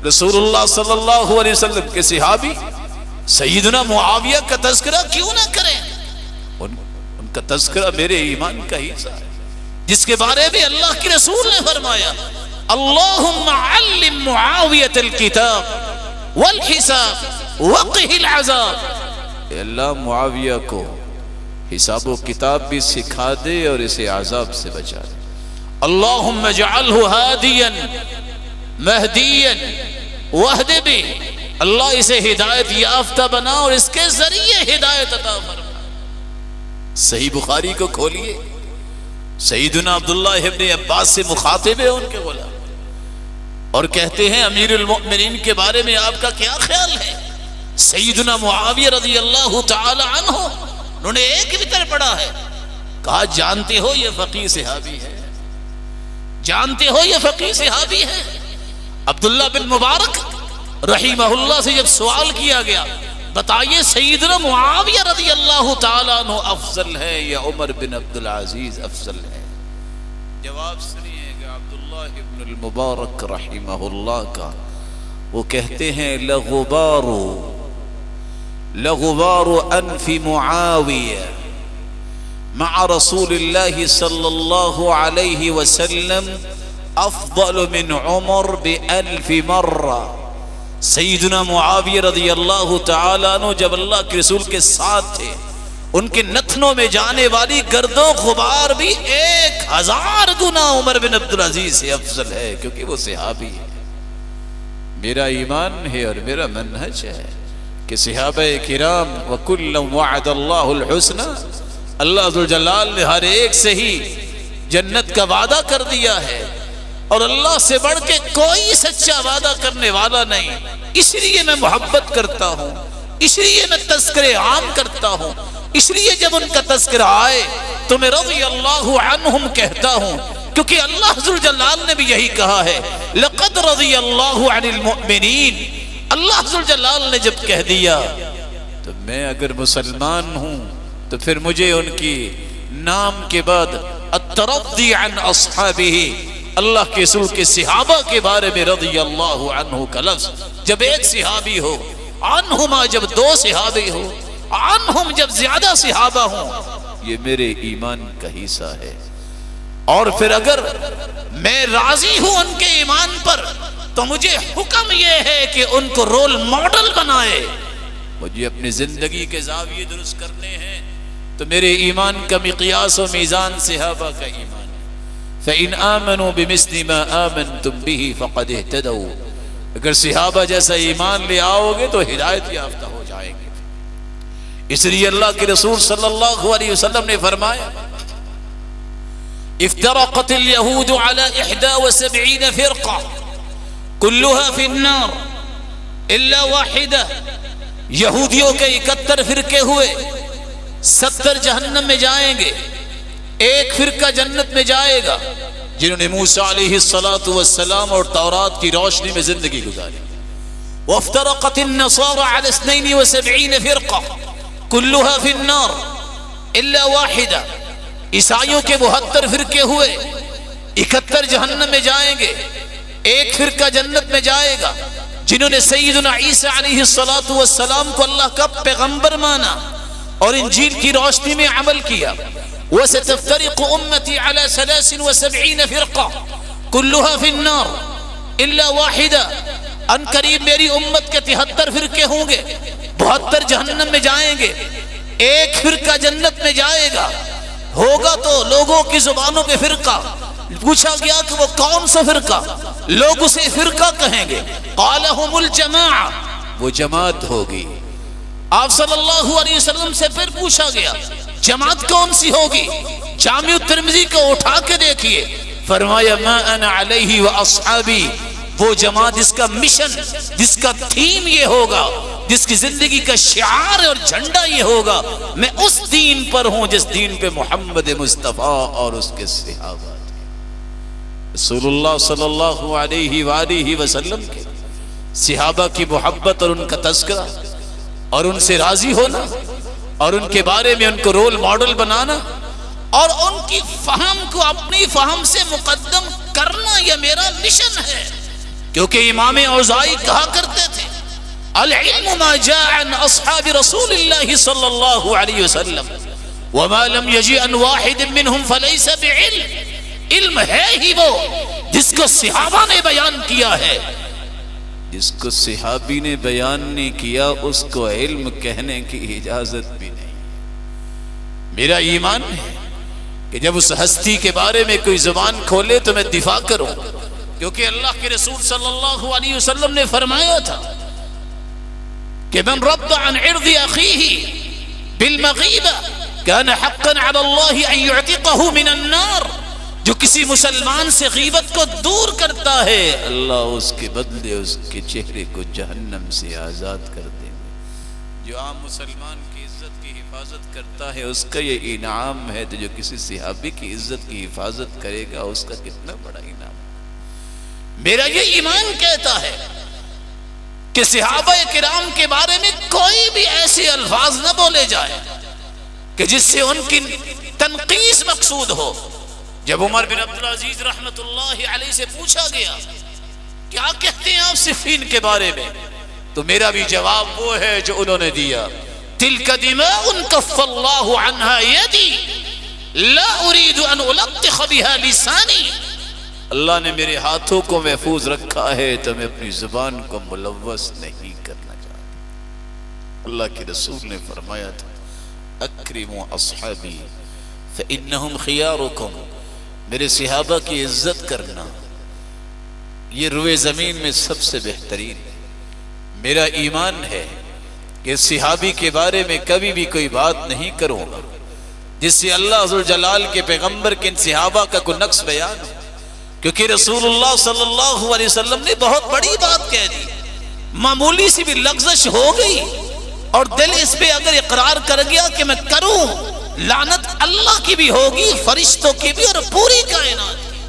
رسول اللہ صلی اللہ علیہ وسلم کے صحابی سیدنا معاویہ کا تذکرہ کیوں نہ کریں؟ ان کا تذکرہ میرے ایمان کا حصہ ہے، جس کے بارے میں اللہ کے رسول نے فرمایا اللہم علم معاویۃ الکتاب والحساب وقہ العذاب. اے اللہ معاویہ کو حساب و کتاب بھی سکھا دے اور اسے عذاب سے بچا دے. اللہم اجعلہ ہادیا مہدیا وہد بی، اللہ اسے ہدایت یافتہ بنا اور اس کے ذریعے ہدایت عطا فرما. صحیح بخاری کو کھولیے، سیدنا عبداللہ ابن عباس سے مخاطب ہے ان کے غلام اور کہتے ہیں امیر المؤمنین کے بارے میں آپ کا کیا خیال ہے؟ سیدنا معاویہ رضی اللہ تعالی عنہ انہوں نے ایک وتر پڑھا ہے. کہا جانتے ہو یہ فقیہ صحابی ہے، جانتے ہو یہ فقیہ صحابی ہے. عبداللہ بن مبارک رحمہ اللہ سے جب سوال کیا گیا بتائیے سیدنا معاویہ رضی اللہ تعالیٰ عنہ افضل ہے یا عمر بن عبدالعزیز افضل ہے؟ جواب سنیے گا عبداللہ بن المبارک رحمہ اللہ کا. وہ کہتے ہیں لغبار انف معاویہ مع رسول اللہ صلی اللہ علیہ وسلم افضل من عمر بألف مرہ. سیدنا معاویہ رضی اللہ تعالیٰ عنہ جب اللہ کے رسول کے ساتھ تھے ان کے نتنوں میں جانے والی گرد و غبار بھی 1000 گنا عمر بن عبدالعزیز سے افضل ہے، کیونکہ وہ صحابی ہے. میرا ایمان ہے اور میرا منہج ہے کہ صحابہ کرام وَكُلًّا وَعَدَ اللَّهُ الْحُسْنَى، اللہ ذوالجلال نے ہر ایک سے ہی جنت کا وعدہ کر دیا ہے اور اللہ سے بڑھ کے کوئی سچا وعدہ کرنے والا نہیں. اس لیے میں محبت کرتا ہوں، اس لیے میں تذکرے عام کرتا ہوں، اس لیے جب ان کا تذکرہ آئے تو میں رضی اللہ عنہم کہتا ہوں، کیونکہ اللہ ذوالجلال نے بھی یہی کہا ہے لقد رضی اللہ عن المؤمنین. اللہ ذوالجلال نے جب کہہ دیا تو میں اگر مسلمان ہوں تو پھر مجھے ان کی نام کے بعد الترضی عن اصحابہ، اللہ کے رسول کے صحابہ کے بارے میں رضی اللہ عنہ کا لفظ جب ایک صحابی ہو، عنہما جب 2 صحابی ہو، عنہم جب زیادہ صحابہ ہوں، یہ میرے ایمان کا حصہ ہے. اور پھر اگر میں راضی ہوں ان کے ایمان پر تو مجھے حکم یہ ہے کہ ان کو رول ماڈل بنائے. مجھے اپنی زندگی کے زاویے درست کرنے ہیں تو میرے ایمان کا مقیاس و میزان صحابہ کا ایمان ہے. فإن آمنوا بمثل ما آمنتم به فقد اهتدوا، اگر صحابہ جیسا ایمان لے آؤ گے تو ہدایت یافتہ ہو جائیں گے۔ اس لیے اللہ کے رسول صلی اللہ علیہ وسلم نے فرمایا افترقت اليهود على 71 فرقة كلها في النار الا واحدة، یہودیوں کے 71 فرقے ہوئے، 70 جہنم میں جائیں گے، ایک فرقہ جنت میں جائے گا، جنہوں نے موسیٰ علیہ السلام اور تورات کی روشنی میں زندگی گزاری۔ وافترقت النصارى على 72 فرقة كلها في النار الا واحدة، عیسائیوں کے 72 فرقے ہوئے، 71 جہنم میں جائیں گے، ایک فرقہ جنت میں جائے گا، جنہوں نے سیدنا عیسیٰ علیہ السلام کو اللہ کا پیغمبر مانا اور انجیل کی روشنی میں عمل کیا۔ وستفترق امتی علی 73 فرقہ كلها في النار الا واحدہ، ان قریب میری امت کے 73 فرقے ہوں گے، 72 جہنم میں جائیں گے، ایک فرقہ جنت میں جائے گا۔ ہوگا تو لوگوں کی زبانوں پہ فرقہ، پوچھا گیا کہ وہ کون سا فرقہ، لوگ اسے فرقہ کہیں گے، قال هم الجماعہ، وہ جماعت ہوگی۔ آپ صلی اللہ علیہ وسلم سے پھر پوچھا گیا جماعت کون سی ہوگی، جامع الترمذی کو اٹھا کے دیکھیے، فرمایا ما انا علیہ واصحابی، وہ جماعت جس کا مشن، جس کا تھیم یہ ہوگا، جس کی زندگی کا شعار اور جھنڈا یہ ہوگا، میں اس دین پر ہوں جس دین پہ محمد مصطفیٰ اور اس کے صحابہ تھے۔ رسول اللہ صلی اللہ علیہ وآلہ وسلم کے صحابہ کی محبت اور ان کا تذکرہ اور ان سے راضی ہونا اور ان کے بارے میں ان کو رول ماڈل بنانا اور ان کی فہم کو اپنی فہم سے مقدم کرنا، یہ میرا مشن ہے۔ کیونکہ امام اوزاعی کہا کرتے تھے العلم ما جاء عن اصحاب رسول اللہ صلی اللہ علیہ وسلم وما لم يجئ عن واحد منهم فليس بعلم، علم ہے ہی وہ جس کو صحابہ نے بیان کیا ہے، جس کو صحابی نے بیان نہیں کیا اس کو علم کہنے کی اجازت بھی نہیں۔ میرا ایمان ہے کہ جب اس ہستی کے بارے میں کوئی زبان کھولے تو میں دفاع کروں، کیونکہ اللہ کے رسول صلی اللہ علیہ وسلم نے فرمایا تھا کہ من رد عن عرض اخیہ بالمغیبہ کان حقا علی اللہ ان یعتقہ من النار، جو کسی مسلمان سے غیبت کو دور کرتا ہے اللہ اس کے بدلے اس کے چہرے کو جہنم سے آزاد کر دیں گے۔ جو عام مسلمان کی عزت کی حفاظت کرتا ہے اس کا یہ انعام ہے، تو جو کسی صحابی کی عزت کی حفاظت کرے گا اس کا کتنا بڑا انعام۔ میرا یہ ایمان کہتا ہے کہ صحابہ کرام کے بارے میں کوئی بھی ایسے الفاظ نہ بولے جائے کہ جس سے ان کی تنقیص مقصود ہو۔ جب عمر بن عبدالعزیز رحمت اللہ علیہ سے پوچھا گیا کیا کہتے ہیں آپ صفین کے بارے میں، تو میرا بھی جواب وہ ہے جو انہوں نے دیا، تلک دماء کف اللہ عنہا یدی لا اريد ان الطخ بها لسانی، اللہ نے میرے ہاتھوں کو محفوظ رکھا ہے تو میں اپنی زبان کو ملوث نہیں کرنا چاہتا۔ اللہ کے رسول نے فرمایا تھا اکرموا اصحابی فانہم خیارکم، میرے صحابہ کی عزت کرنا یہ روئے زمین میں سب سے بہترین ہے۔ میرا ایمان ہے کہ صحابی کے بارے میں کبھی بھی کوئی بات نہیں کروں گا جس سے اللہ ذوالجلال کے پیغمبر کے ان صحابہ کا کوئی نقص بیان ہو، کیونکہ رسول اللہ صلی اللہ علیہ وسلم نے بہت بڑی بات کہہ دی، معمولی سی بھی لغزش ہو گئی اور دل اس پہ اگر اقرار کر گیا کہ میں کروں، لعنت اللہ کی بھی ہوگی، فرشتوں کی بھی اور پوری کائنات کی۔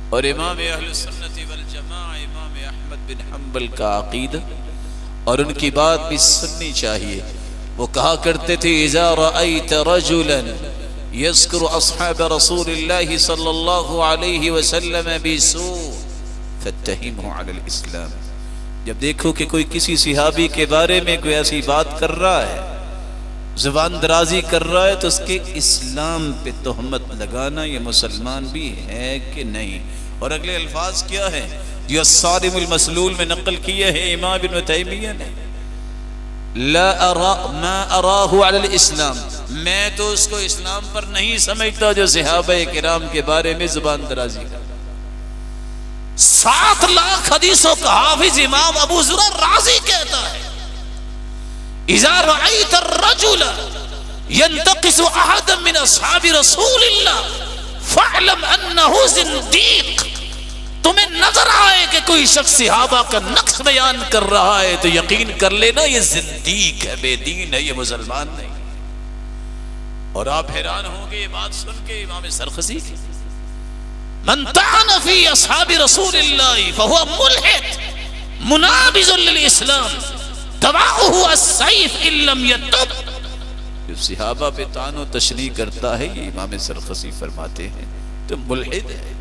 اور امام اہل سنت والجماعہ امام احمد بن حنبل کا عقیدہ اور ان کی بات بھی سننی چاہیے۔ وہ کہا کرتے تھے اذا رأیت رجلا یذکر اصحاب رسول اللہ صلی اللہ علیہ وسلم بسوء فاتہمہ علی الاسلام، جب دیکھو کہ کوئی کسی صحابی کے بارے میں کوئی ایسی بات کر رہا ہے، زبان درازی کر رہا ہے، تو اس کے اسلام پہ تہمت لگانا یہ مسلمان بھی ہے کہ نہیں۔ اور اگلے الفاظ کیا ہیں جو الصارم المسلول میں نقل کیے ہیں امام ابن تیمیہ نے، لا ارا ما اراه على الاسلام، میں تو اس کو اسلام پر نہیں سمجھتا جو صحابہ کرام کے بارے میں زبان درازی کرتا. 7 لاکھ حدیثوں کا حافظ امام ابو زرع رازی کہتا ہے اذا رأيت الرجل ينتقص احدا من اصحاب رسول اللہ فاعلم انه زنديق. تمہیں نظر آئے کہ کوئی شخص صحابہ کا نقص بیان کر رہا ہے تو یقین کر لینا یہ زندیق ہے، بے دین ہے، یہ مسلمان نہیں. اور آپ حیران ہوں گے یہ بات سن کے امام سرخسی کی، من طعن فی اصحاب رسول اللہ فهو ملحد منابذ للاسلام دواؤہ السیف ان لم یتب. جو صحابہ پہ طعن و تشنیع کرتا ہے یہ امام سرخسی فرماتے ہیں تو ملحد ہے،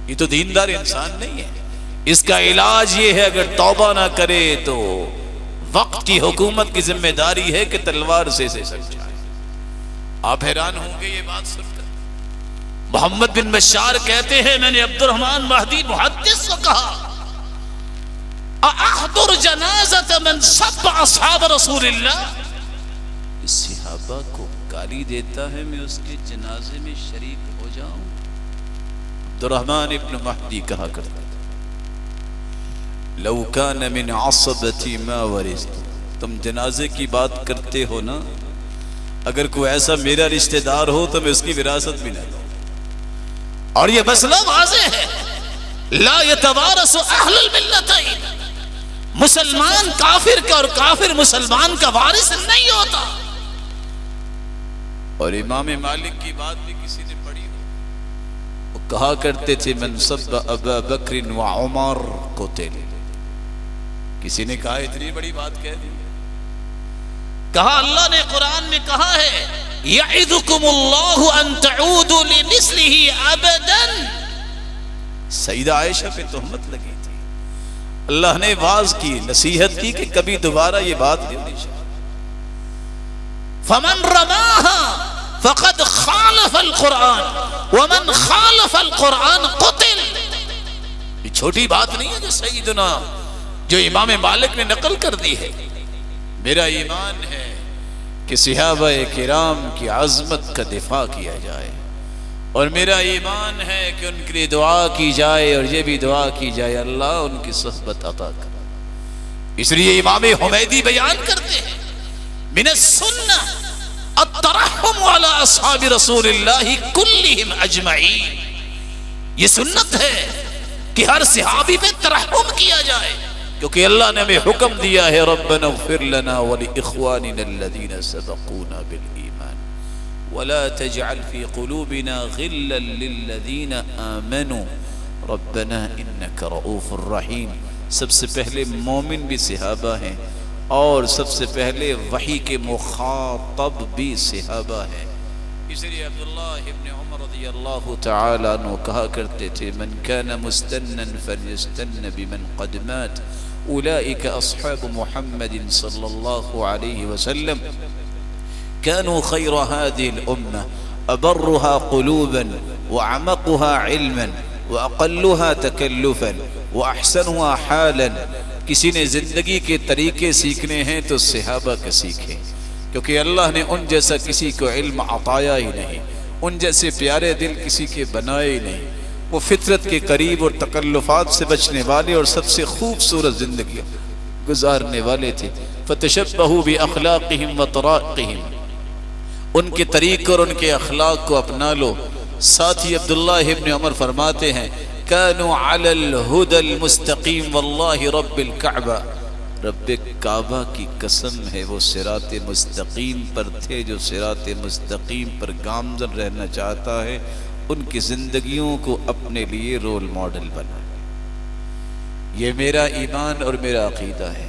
یہ تو دیندار انسان نہیں ہے. اس کا علاج یہ ہے اگر توبہ نہ کرے تو وقت کی حکومت کی ذمہ داری ہے کہ تلوار سے سمجھائے. آپ حیران ہوں گے یہ بات سن کر. محمد بن بشار کہتے ہیں میں نے عبد الرحمن مہدی محدث کو کہا احضر جنازت من سب اصحاب رسول اللہ. اس صحابہ کو گالی دیتا ہے میں اس کے جنازے میں شریک ہو جاؤں. عبد الرحمن ابن مہدی کہا کرتا تھا لو کان من عصبتی ما ورثت. تم جنازے کی بات کرتے ہو نا، اگر کوئی ایسا میرا رشتہ دار ہو تو میں اس کی وراثت بھی نہ لوں. اور یہ مسئلہ واضح ہے لا يتوارث اہل الملتین. مسلمان کافر کا اور کافر مسلمان کا وارث نہیں ہوتا. اور امام مالک کی بات بھی کسی نے پڑھی ہو، وہ کہا کرتے تھے من سب ابا بکر و عمر قتل. کسی نے کہا اتنی بڑی بات کہہ دی. کہا اللہ نے قرآن میں کہا ہے یعظکم اللہ ان تعودوا لمثلہ ابدا. سیدہ عائشہ پہ تہمت لگی تھی، اللہ نے واعظ کی، نصیحت کی کہ کبھی دوبارہ یہ بات نہیں ہونی چاہیے. فمن رماها فقد خالف القرآن ومن خالف القرآن قتل. یہ چھوٹی بات نہیں ہے جو سیدنا جو امام مالک نے نقل کر دی ہے. میرا ایمان ہے کہ صحابہ کرام کی عظمت کا دفاع کیا جائے، اور میرا ایمان ہے کہ ان کے لیے دعا کی جائے، اور یہ بھی دعا کی جائے اللہ ان کی صحبت عطا کرے. اس لیے امام حمیدی بیان کرتے ہیں من السنہ الترحم علی اصحاب رسول اللہ کلہم اجمعین. یہ سنت ہے کہ ہر صحابی پہ ترحم کیا جائے، کیونکہ اللہ نے ہمیں حکم دیا ہے ربنا اغفر لنا ولاخواننا الذین سبقونا بالایمان ولا تجعل في قلوبنا غلا للذین آمنوا ربنا انک رؤوف رحیم. سب سے پہلے مومن بھی صحابہ ہیں، اور سب سے پہلے وحی کے مخاطب بھی صحابہ ہیں. اس لیے عبداللہ ابن عمر رضی اللہ تعالی عنہ کہا کرتے تھے من كان مستنا فليستن بمن قد مات اولئک اصحاب محمد صلی اللہ علیہ وسلم كانوا خیر هذه الامه ابرها قلوبا وعمقها علما واقلها تکلفا واحسنها حالا. کسی نے زندگی کے طریقے سیکھنے ہیں تو صحابہ کا سیکھیں، کیونکہ اللہ نے ان جیسا کسی کو علم عطایا ہی نہیں، ان جیسے پیارے دل کسی کے بنائے ہی نہیں. وہ فطرت کے قریب اور تکلفات سے بچنے والے اور سب سے خوبصورت زندگی گزارنے والے تھے. فتشبہوا باخلاقہم وطرائقہم. ان کے طریق اور ان کے اخلاق کو اپنا لو. ساتھ ہی عبداللہ ابن عمر فرماتے ہیں كانوا على الهدى المستقيم والله رب الكعبہ. رب کعبہ کی قسم ہے وہ صراط مستقیم پر تھے. جو صراط مستقیم پر گامزن رہنا چاہتا ہے ان کی زندگیوں کو اپنے لیے رول ماڈل بنا. یہ میرا ایمان اور میرا عقیدہ ہے.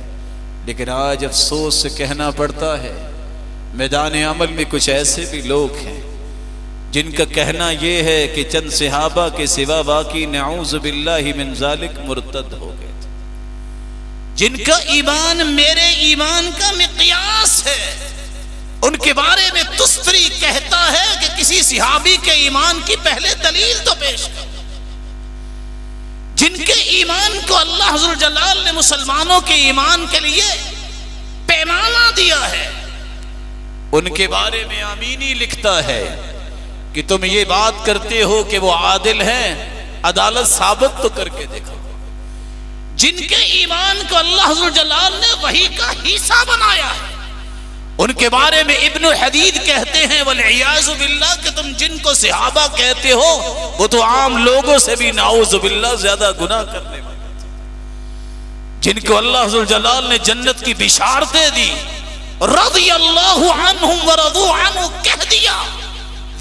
لیکن آج افسوس سے کہنا پڑتا ہے میدان عمل میں کچھ ایسے بھی لوگ ہیں جن کا کہنا یہ ہے کہ چند صحابہ کے سوا باقی نعوذ باللہ من ذالک مرتد ہو گئے تھے. جن کا ایمان میرے ایمان کا مقیاس ہے، ان کے بارے میں تستری کہتا ہے کہ کسی صحابی کے ایمان کی پہلے دلیل تو پیش کر. جن کے ایمان کو اللہ ذو الجلال نے مسلمانوں کے ایمان کے لیے پیمانہ دیا ہے، ان کے بارے میں آمینی لکھتا ہے کہ تم یہ بات کرتے ہو کہ وہ عادل ہیں، عدالت ثابت تو کر کے دیکھو۔ جن کے ایمان کو اللہ ذو الجلال نے وحی کا حصہ بنایا ہے، ان کے بارے میں ابن حدید کہتے ہیں والعیاذ باللہ کہ تم جن کو صحابہ کہتے ہو وہ تو عام لوگوں سے بھی نعوذ باللہ زیادہ گناہ کرنے والے تھے، جن کو اللہ ذو الجلال نے جنت کی بشارتیں دی، رضی اللہ عنہم ورضوا عنہ کہہ دیا،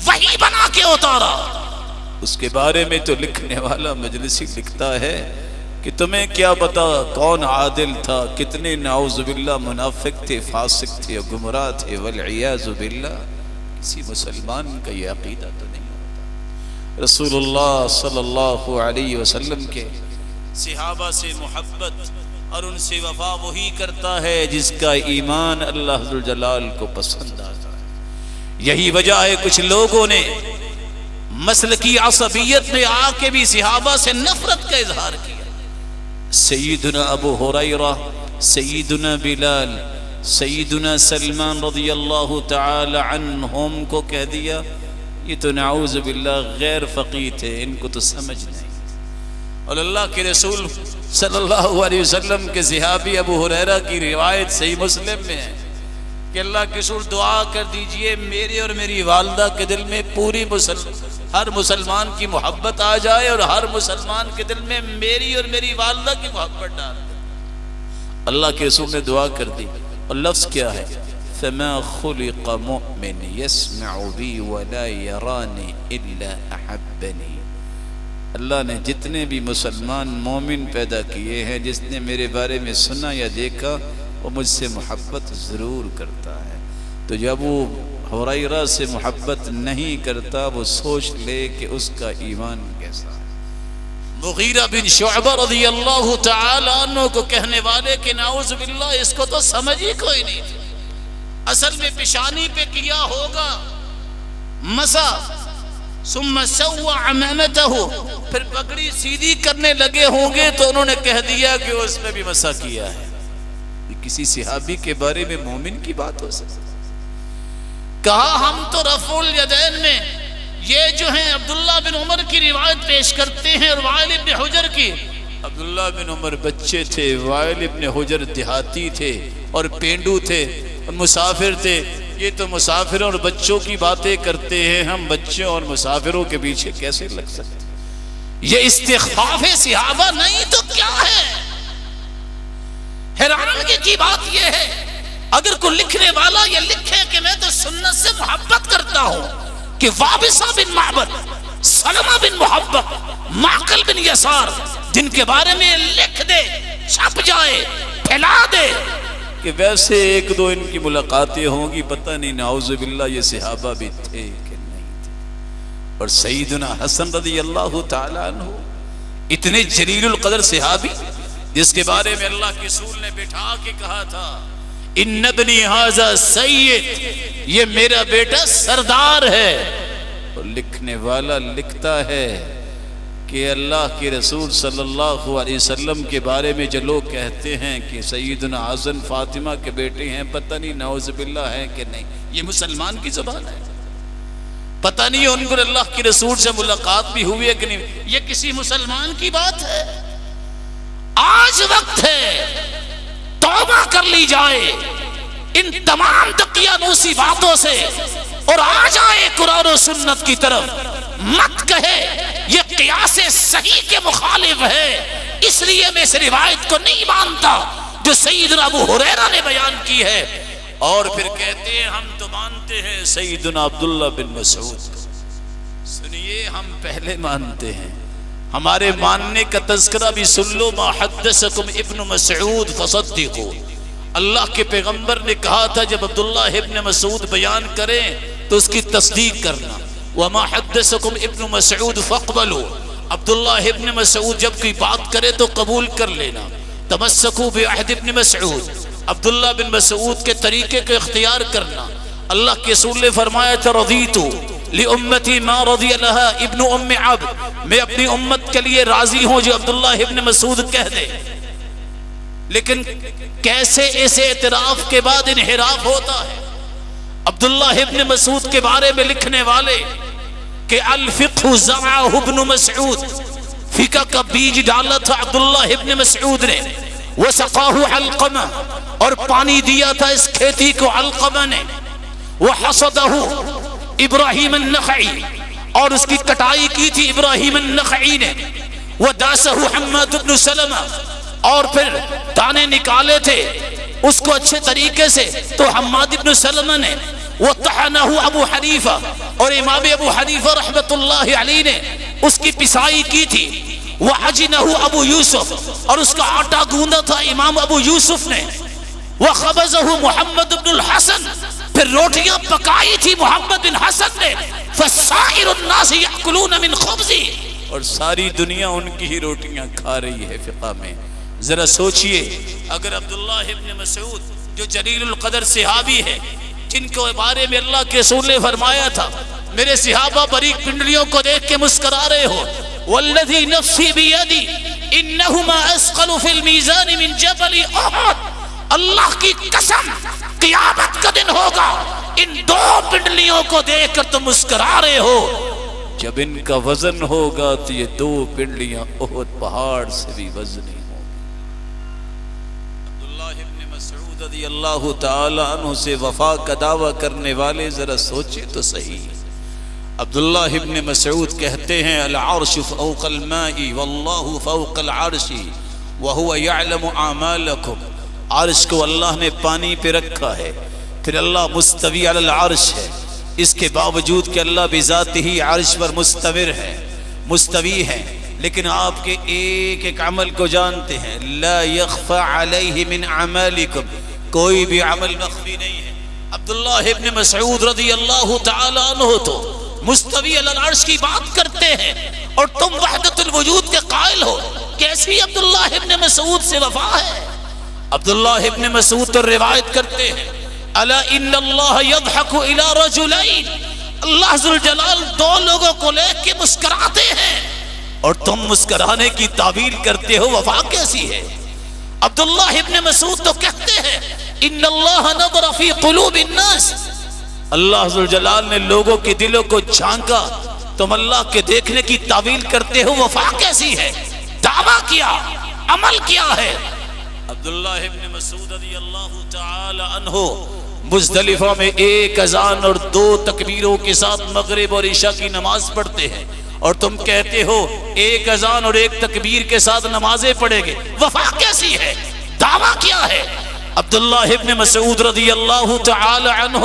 وحی بنا کے اتارا۔ اس کے بارے میں تو لکھنے والا مجلسی لکھتا ہے کہ تمہیں کیا پتا کون عادل تھا، کتنے نعوذ باللہ منافق تھے، فاسق تھے، گمراہ تھے، والعیاذ باللہ۔ کسی مسلمان کا یہ عقیدہ تو نہیں ہوتا۔ رسول اللہ صلی اللہ علیہ وسلم کے صحابہ سے محبت اور ان سے وفا وہی کرتا ہے جس کا ایمان اللہ ذو الجلال کو پسند آتا ہے۔ یہی وجہ ہے کچھ لوگوں نے مسلکی عصبیت میں آ کے بھی صحابہ سے نفرت کا اظہار کیا۔ سیدنا ابو ہریرہ، سیدنا بلال، سیدنا سلمان رضی اللہ تعالی عنہم کو کہہ دیا یہ تو نعوذ باللہ غیر فقیہ تھے، ان کو تو سمجھ نہیں۔ اور اللہ کے رسول صلی اللہ علیہ وسلم کے صحابی ابو ہریرہ کی روایت صحیح مسلم میں ہے کہ اللہ کے رسول دعا کر دیجئے میرے اور میری والدہ کے دل میں پوری ہر مسلمان کی محبت آ جائے اور ہر مسلمان کے دل میں میری اور میری والدہ کی محبت ڈال دے۔ اللہ کے رسول نے دعا کر دی اور لفظ کیا ہے؟ فما خلق مؤمن يسمع بي ولا يراني الا احبني۔ اللہ نے جتنے بھی مسلمان مومن پیدا کیے ہیں، جس نے میرے بارے میں سنا یا دیکھا وہ مجھ سے محبت ضرور کرتا ہے۔ تو جب وہ ہریرہ سے محبت نہیں کرتا وہ سوچ لے کہ اس کا ایمان کیسا ہے۔ مغیرہ بن شعبہ رضی اللہ تعالی عنہ کو کہنے والے کہ نعوذ باللہ اس کو تو سمجھ ہی کوئی نہیں تھی، اصل میں پیشانی پہ کیا ہوگا مسا، ثم سوى عمامته، پھر پگڑی سیدھی کرنے لگے ہوں گے تو انہوں نے کہہ دیا کہ اس نے بھی مسا کیا ہے۔ کسی صحابی کے بارے میں مومن کی بات ہو سکتی؟ کہا ہم تو رفع الیدین میں یہ جو ہیں عبداللہ بن عمر کی روایت پیش کرتے ہیں اور وائل ابن حجر کی۔ عبداللہ بن عمر بچے تھے، وائل ابن حجر دیہاتی تھے اور پینڈو تھے اور مسافر تھے۔ یہ تو مسافروں اور بچوں کی باتیں کرتے ہیں، ہم بچوں اور مسافروں کے پیچھے کیسے لگ سکتے؟ یہ استخفاف صحابہ نہیں تو کیا ہے؟ حیرانگی کی بات یہ ہے اگر کوئی لکھنے والا یہ لکھے کہ میں تو سنت سے محبت کرتا ہوں، کہ وابصہ بن معبد، سلمہ بن محبت، معقل بن یسار جن کے بارے میں لکھ دے، چھپ جائے، پھیلا دے کہ ویسے ایک دو ان کی ملاقاتیں ہوں گی، پتہ نہیں نعوذ باللہ یہ صحابہ بھی تھے کہ نہیں تھے۔ اور سیدنا حسن رضی اللہ تعالی عنہ اتنے جلیل القدر صحابی جس کے بارے میں اللہ کے رسول نے بٹھا کے کہا تھا ان ابنی ھذا سید، یہ میرا بیٹا سردار ہے۔ اور لکھنے والا لکھتا ہے کہ اللہ کے رسول صلی اللہ علیہ وسلم کے بارے میں جو لوگ کہتے ہیں کہ سیدنا حسن فاطمہ کے بیٹے ہیں، پتہ نہیں نعوذ باللہ ہے کہ نہیں، یہ مسلمان کی زبان ہے، پتہ نہیں ان کو اللہ کے رسول سے ملاقات بھی ہوئی ہے کہ نہیں، یہ کسی مسلمان کی بات ہے؟ آج وقت ہے توبہ کر لی جائے ان تمام دقیانوسی باتوں سے اور آ جائے قرآن و سنت کی طرف۔ مت کہے یہ قیاس صحیح کے مخالف ہے اس لیے میں اس روایت کو نہیں مانتا جو سیدنا ابو ہریرہ نے بیان کی ہے، اور پھر کہتے ہیں ہم تو مانتے ہیں سیدنا عبداللہ بن مسعود۔ سنیے ہم پہلے مانتے ہیں، ہمارے ماننے کا تذکرہ بھی سن لو، ما حدثکم ابن مسعود فصدقوا۔ اللہ کے پیغمبر نے کہا تھا جب عبداللہ ابن مسعود بیان کریں تو اس کی تصدیق کرنا، وما حدثکم ابن مسعود فاقبلوا۔ عبداللہ ابن مسعود جب کوئی بات کرے تو قبول کر لینا، تمسکوا بعہد ابن مسعود، عبداللہ بن مسعود کے طریقے کو اختیار کرنا۔ اللہ کے رسول نے فرمایا تھا رضیتو لِأُمَّتِي مَا رَضِيَ لَهَا ابن ام عبد، میں اپنی امت کے لیے راضی ہوں جو عبداللہ ابن مسعود کہہ دے۔ لیکن کیسے اس اعتراف کے بعد انحراف ہوتا ہے؟ عبداللہ ابن مسعود کے بارے میں لکھنے والے کہ الفقہ زرعہ ابن مسعود، فقہ کا بیج ڈالا تھا عبداللہ ابن مسعود نے، وسقاہ علقمہ، اور پانی دیا تھا اس کھیتی کو علقمہ نے، وحصدہ ابراہیم النخعی، اور اس کی کٹائی کی تھی ابراہیم النخعی نے، وداسہ حماد بن سلمہ، اور پھر دانے نکالے تھے اس کو اچھے طریقے سے تو حماد بن سلمہ نے، وطحنہ ابو حنیفہ، اور امام ابو حنیفہ رحمت اللہ علیہ نے اس کی پسائی کی تھی، وحجنہ ابو یوسف، اور اس کا آٹا گوندا تھا امام ابو یوسف نے، وخبزہ محمد بن الحسن، پھر روٹیاں پکائی تھی محمد بن حسن نے، فسائر الناس یأکلون من خبزی، اور ساری دنیا ان کی ہی روٹیاں کھا رہی ہے فقہ میں۔ ذرا سوچئے اگر عبداللہ ابن مسعود جو جلیل القدر صحابی ہے، جن کو بارے میں اللہ کے رسول نے فرمایا تھا میرے صحابہ باریک پنڈلیوں کو دیکھ کے مسکرا رہے ہو، والذی نفسی بیدی انہما اسقل فی المیزان من جبل احد، اللہ کی قسم قیامت کا دن ہوگا ان دو پنڈلیوں کو دیکھ کر تم مسکرا رہے ہو، جب ان کا وزن ہوگا تو یہ دو پنڈلیاں احد پہاڑ سے بھی وزنی ہوں۔ عبداللہ ابن مسعود رضی اللہ تعالی عنہ سے وفا کا دعویٰ کرنے والے ذرا سوچے تو صحیح۔ عبداللہ ابن مسعود کہتے ہیں العرش فوق الماء واللہ فوق العرش وہو یعلم اعمالکم، عرش کو اللہ نے پانی پہ رکھا ہے، پھر اللہ مستوی علی العرش ہے، اس کے باوجود کہ اللہ بذات ہی عرش پر مستوی ہے، لیکن آپ کے ایک ایک عمل کو جانتے ہیں، لا یخفى علیہ من اعمالکم، کوئی بھی عمل مخفی نہیں ہے۔ عبداللہ ابن مسعود رضی اللہ تعالی عنہ تو مستوی علی العرش کی بات کرتے ہیں اور تم وحدت الوجود کے قائل ہو، کیسی عبداللہ ابن مسعود سے وفا ہے؟ عبداللہ ابن مسعود تو روایت کرتے ہیں الا ان اللہ یضحک الی رجلین، اللہ ذوالجلال دو لوگوں کو لے کے مسکراتے ہیں اور تم مسکرانے کی تعبیر کرتے ہو، وفا کیسی ہے؟ عبداللہ ابن مسعود تو کہتے ہیں ان اللہ نظر فی قلوب الناس، اللہ ذوالجلال نے لوگوں کے دلوں کو جھانکا، تم اللہ کے دیکھنے کی تعبیر کرتے ہو، وفا کیسی ہے؟ دعویٰ کیا، عمل کیا ہے؟ عبداللہ ابن مسعود رضی اللہ تعالی عنہ مزدلفہ میں ایک اذان اور دو تکبیروں کے ساتھ مغرب اور عشاء کی نماز پڑھتے ہیں، اور تم کہتے ہو ایک اذان اور ایک تکبیر کے ساتھ نمازیں پڑھیں گے، وفا کیسی ہے؟ دعویٰ کیا ہے؟ عبداللہ ابن مسعود رضی اللہ تعالی عنہ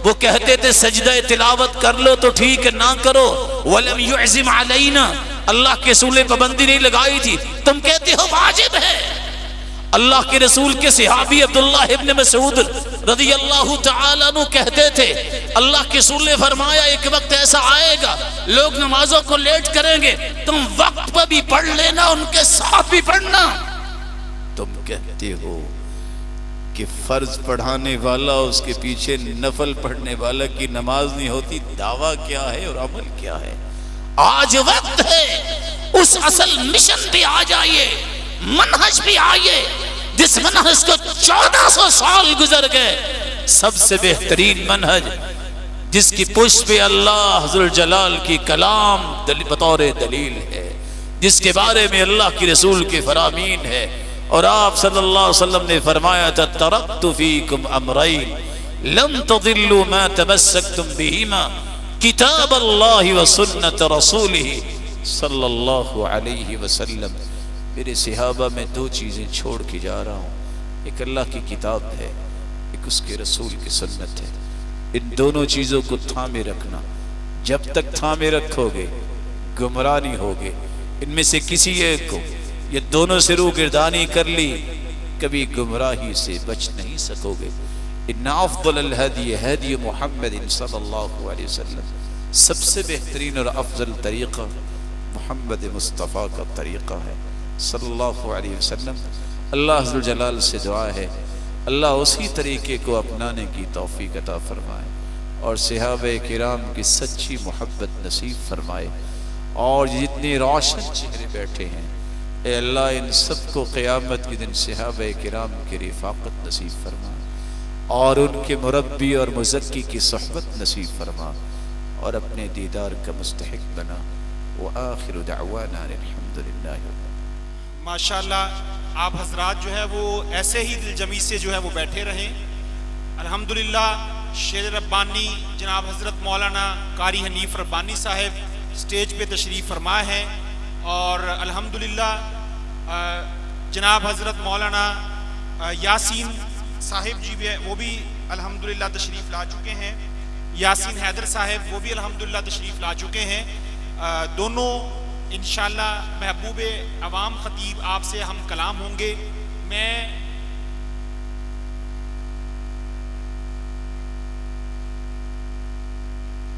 وہ کہتے تھے سجدہ تلاوت کر لو تو ٹھیک، نہ کرو ولم يعزم علینا، اللہ کے رسول نے پابندی نہیں لگائی تھی، تم کہتے ہو واجب ہے۔ اللہ کے رسول کے صحابی عبداللہ ابن مسعود رضی اللہ تعالی عنہ کہتے تھے اللہ کے رسول نے فرمایا ایک وقت ایسا آئے گا لوگ نمازوں کو لیٹ کریں گے، تم وقت پر بھی پڑھ لینا، ان کے ساتھ بھی پڑھنا۔ تم کہتے ہو کہ فرض پڑھانے والا اس کے پیچھے نفل پڑھنے والا کی نماز نہیں ہوتی، دعویٰ کیا ہے اور عمل کیا ہے؟ آج وقت ہے اس اصل مشن بھی آ جائیے، منہج بھی آئیے جس منہج کو 1400 سال گزر گئے، سب سے بہترین منہج جس کی پشت پہ اللہ ذوالجلال کی کلام بطور دلیل ہے، جس کے بارے میں اللہ کی رسول کے فرامین ہے، اور آپ صلی اللہ علیہ وسلم نے فرمایا تھا ترکت فیکم امرین لن تضلوا ما تمسکتم بہما کتاب اللہ و سنت رسولہ صلی اللہ علیہ وسلم۔ میرے صحابہ میں دو چیزیں چھوڑ کے جا رہا ہوں، ایک اللہ کی کتاب ہے، ایک اس کے رسول کی سنت ہے، ان دونوں چیزوں کو تھامے رکھنا، جب تک تھامے رکھو گے گمراہ نہیں ہوگے، ان میں سے کسی ایک کو یہ دونوں سے روگردانی کر لی کبھی گمراہی سے بچ نہیں سکو گے۔ ان افضل الہدی ہدی محمد صلی اللہ علیہ وسلم، سب سے بہترین اور افضل طریقہ محمد مصطفیٰ کا طریقہ ہے صلی اللہ علیہ وسلم۔ اللہ ذوالجلال سے دعا ہے اللہ اسی طریقے کو اپنانے کی توفیق عطا فرمائے اور صحابہ کرام کی سچی محبت نصیب فرمائے، اور جتنے روشن چہرے بیٹھے ہیں اے اللہ ان سب کو قیامت کے دن صحابہ کرام کی رفاقت نصیب فرمائے۔ اور ان کے مربی اور مزکی کی صحبت نصیب فرما اور اپنے دیدار کا مستحق بنا. وآخر دعوانا الحمدللہ. ماشاءاللہ آپ حضرات جو ہے وہ ایسے ہی دل جمی سے جو ہے وہ بیٹھے رہیں. الحمدللہ شیر ربانی جناب حضرت مولانا قاری حنیف ربانی صاحب سٹیج پہ تشریف فرما ہے، اور الحمدللہ جناب حضرت مولانا یاسین صاحب جی بھی وہ بھی الحمدللہ تشریف لا چکے ہیں. یاسین حیدر صاحب وہ بھی الحمدللہ تشریف لا چکے ہیں. دونوں انشاءاللہ محبوب عوام خطیب آپ سے ہم کلام ہوں گے. میں